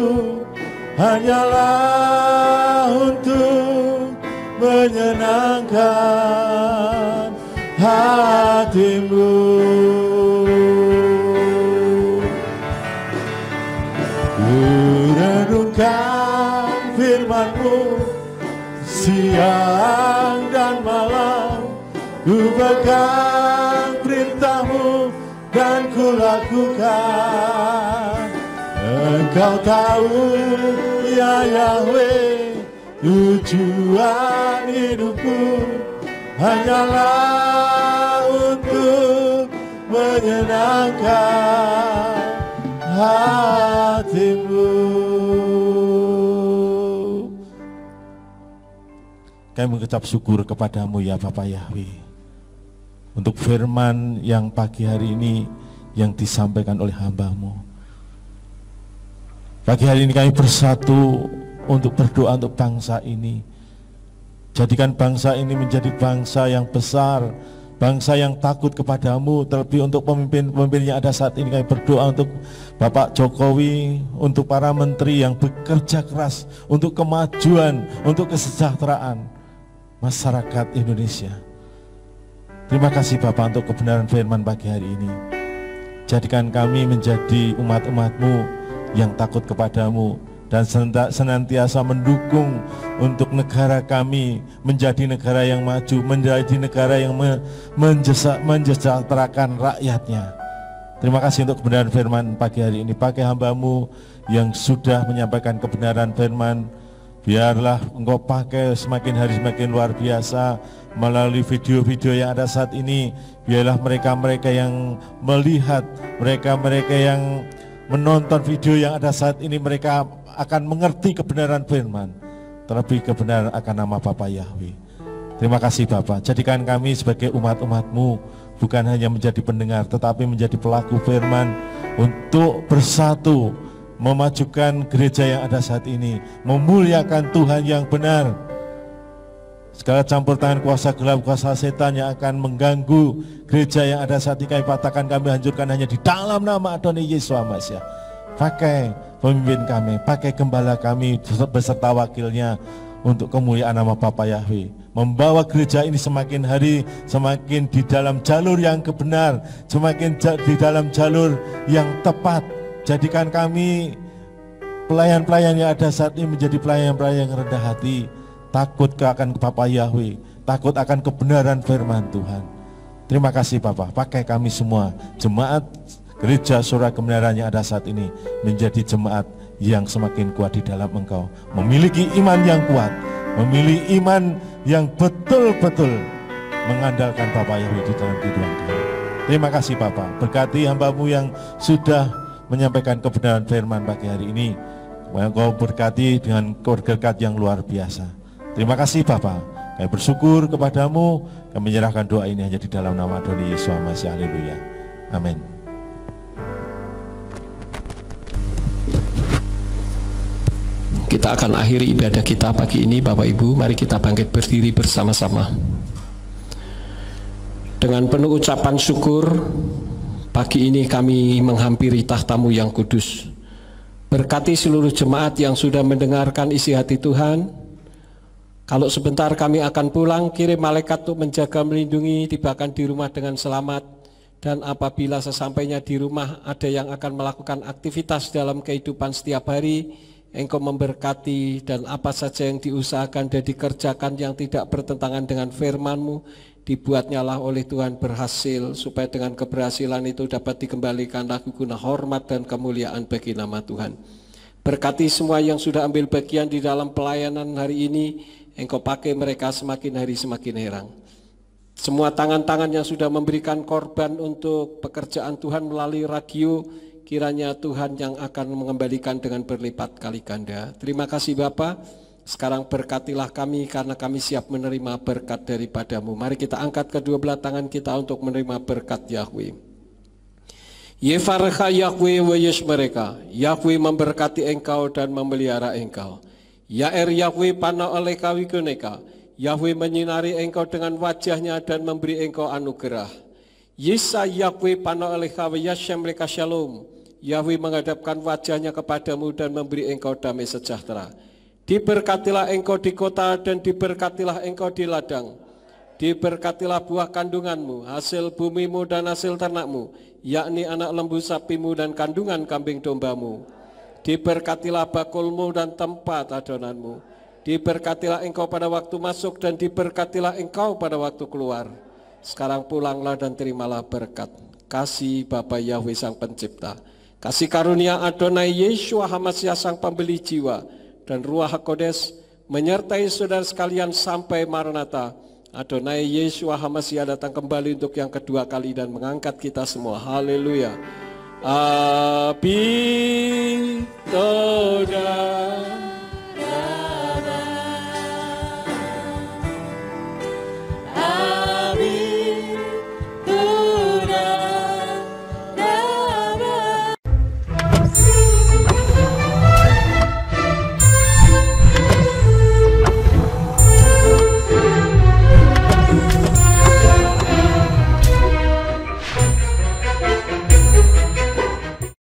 hanyalah untuk menyenangkan hati-Mu. Renungkan firman-Mu siang dan malam, ku pegang perintah-Mu dan ku lakukan. Engkau tahu ya Yahweh, tujuan hidupku hanyalah untuk menyenangkan hati-Mu. Kami mengucap syukur kepadamu ya Bapak Yahweh, untuk firman yang pagi hari ini yang disampaikan oleh hamba-Mu. Pagi hari ini kami bersatu untuk berdoa untuk bangsa ini. Jadikan bangsa ini menjadi bangsa yang besar, bangsa yang takut kepadamu. Terlebih untuk pemimpin-pemimpin yang ada saat ini, kami berdoa untuk Bapak Jokowi, untuk para menteri yang bekerja keras untuk kemajuan, untuk kesejahteraan masyarakat Indonesia. Terima kasih Bapak untuk kebenaran firman pagi hari ini. Jadikan kami menjadi umat-umat-Mu yang takut kepadamu, dan senantiasa mendukung untuk negara kami menjadi negara yang maju, menjadi negara yang mensejahterakan rakyatnya. Terima kasih untuk kebenaran firman pagi hari ini. Pakai hamba-Mu yang sudah menyampaikan kebenaran firman, biarlah Engkau pakai semakin hari semakin luar biasa melalui video-video yang ada saat ini. Biarlah mereka-mereka yang melihat, mereka-mereka yang menonton video yang ada saat ini, mereka akan mengerti kebenaran firman, terlebih kebenaran akan nama Bapa Yahweh. Terima kasih Bapa, jadikan kami sebagai umat-umat-Mu bukan hanya menjadi pendengar, tetapi menjadi pelaku firman untuk bersatu memajukan gereja yang ada saat ini, memuliakan Tuhan yang benar. Segala campur tangan kuasa gelap, kuasa setan yang akan mengganggu gereja yang ada saat ini, kami patahkan, kami hancurkan hanya di dalam nama Adonai Yesus Masiah. Pakai pemimpin kami, pakai gembala kami beserta wakilnya untuk kemuliaan nama Bapa Yahweh. Membawa gereja ini semakin hari semakin di dalam jalur yang kebenar, semakin di dalam jalur yang tepat. Jadikan kami pelayan-pelayan yang ada saat ini menjadi pelayan-pelayan yang rendah hati, takut akan Bapa Yahweh, takut akan kebenaran firman Tuhan. Terima kasih Bapa, pakai kami semua, jemaat Gereja Surah Kebenaran yang ada saat ini menjadi jemaat yang semakin kuat di dalam Engkau, memiliki iman yang kuat, memiliki iman yang betul-betul mengandalkan Bapa Yahweh di dalam kehidupan kami. Terima kasih Bapa, berkati hamba-Mu yang sudah menyampaikan kebenaran firman pagi hari ini. Engkau berkati dengan berkat yang luar biasa. Terima kasih Bapa, kami bersyukur kepadamu, kami menyerahkan doa ini hanya di dalam nama Adonai Yesus Masiah. Haleluya. Amin. Kita akan akhiri ibadah kita pagi ini, Bapak Ibu. Mari kita bangkit berdiri bersama-sama. Dengan penuh ucapan syukur, pagi ini kami menghampiri tahta-Mu yang kudus. Berkati seluruh jemaat yang sudah mendengarkan isi hati Tuhan. Kalau sebentar kami akan pulang, kirim malaikat untuk menjaga, melindungi, tibakan di rumah dengan selamat. Dan apabila sesampainya di rumah ada yang akan melakukan aktivitas dalam kehidupan setiap hari, Engkau memberkati, dan apa saja yang diusahakan dan dikerjakan yang tidak bertentangan dengan firman-Mu, dibuatnyalah oleh Tuhan berhasil, supaya dengan keberhasilan itu dapat dikembalikan lagi guna hormat dan kemuliaan bagi nama Tuhan. Berkati semua yang sudah ambil bagian di dalam pelayanan hari ini, Engkau pakai mereka semakin hari semakin herang. Semua tangan-tangan yang sudah memberikan korban untuk pekerjaan Tuhan melalui radio, kiranya Tuhan yang akan mengembalikan dengan berlipat kali ganda. Terima kasih Bapa. Sekarang berkatilah kami karena kami siap menerima berkat daripada-Mu. Mari kita angkat kedua belah tangan kita untuk menerima berkat Yahweh. Yefarecha Yahweh wa yesh mereka. Yahweh memberkati engkau dan memelihara engkau. Yaer Yahweh pana oleh kawikuneka. Yahweh menyinari engkau dengan wajahnya dan memberi engkau anugerah. Yesa Yahweh pana oleh kawiyashem mereka shalom. Yahweh menghadapkan wajahnya kepadamu dan memberi engkau damai sejahtera. Diberkatilah engkau di kota dan diberkatilah engkau di ladang. Diberkatilah buah kandunganmu, hasil bumimu dan hasil ternakmu, yakni anak lembu sapimu dan kandungan kambing dombamu. Diberkatilah bakulmu dan tempat adonanmu. Diberkatilah engkau pada waktu masuk dan diberkatilah engkau pada waktu keluar. Sekarang pulanglah dan terimalah berkat. Kasih Bapa Yahweh Sang Pencipta, kasih karunia Adonai Yeshua HaMasiah Sang Pembeli jiwa, dan Ruach HaKodes menyertai saudara sekalian sampai Maranatha. Adonai Yeshua HaMasiah datang kembali untuk yang kedua kali dan mengangkat kita semua. Haleluya. Abi Toda.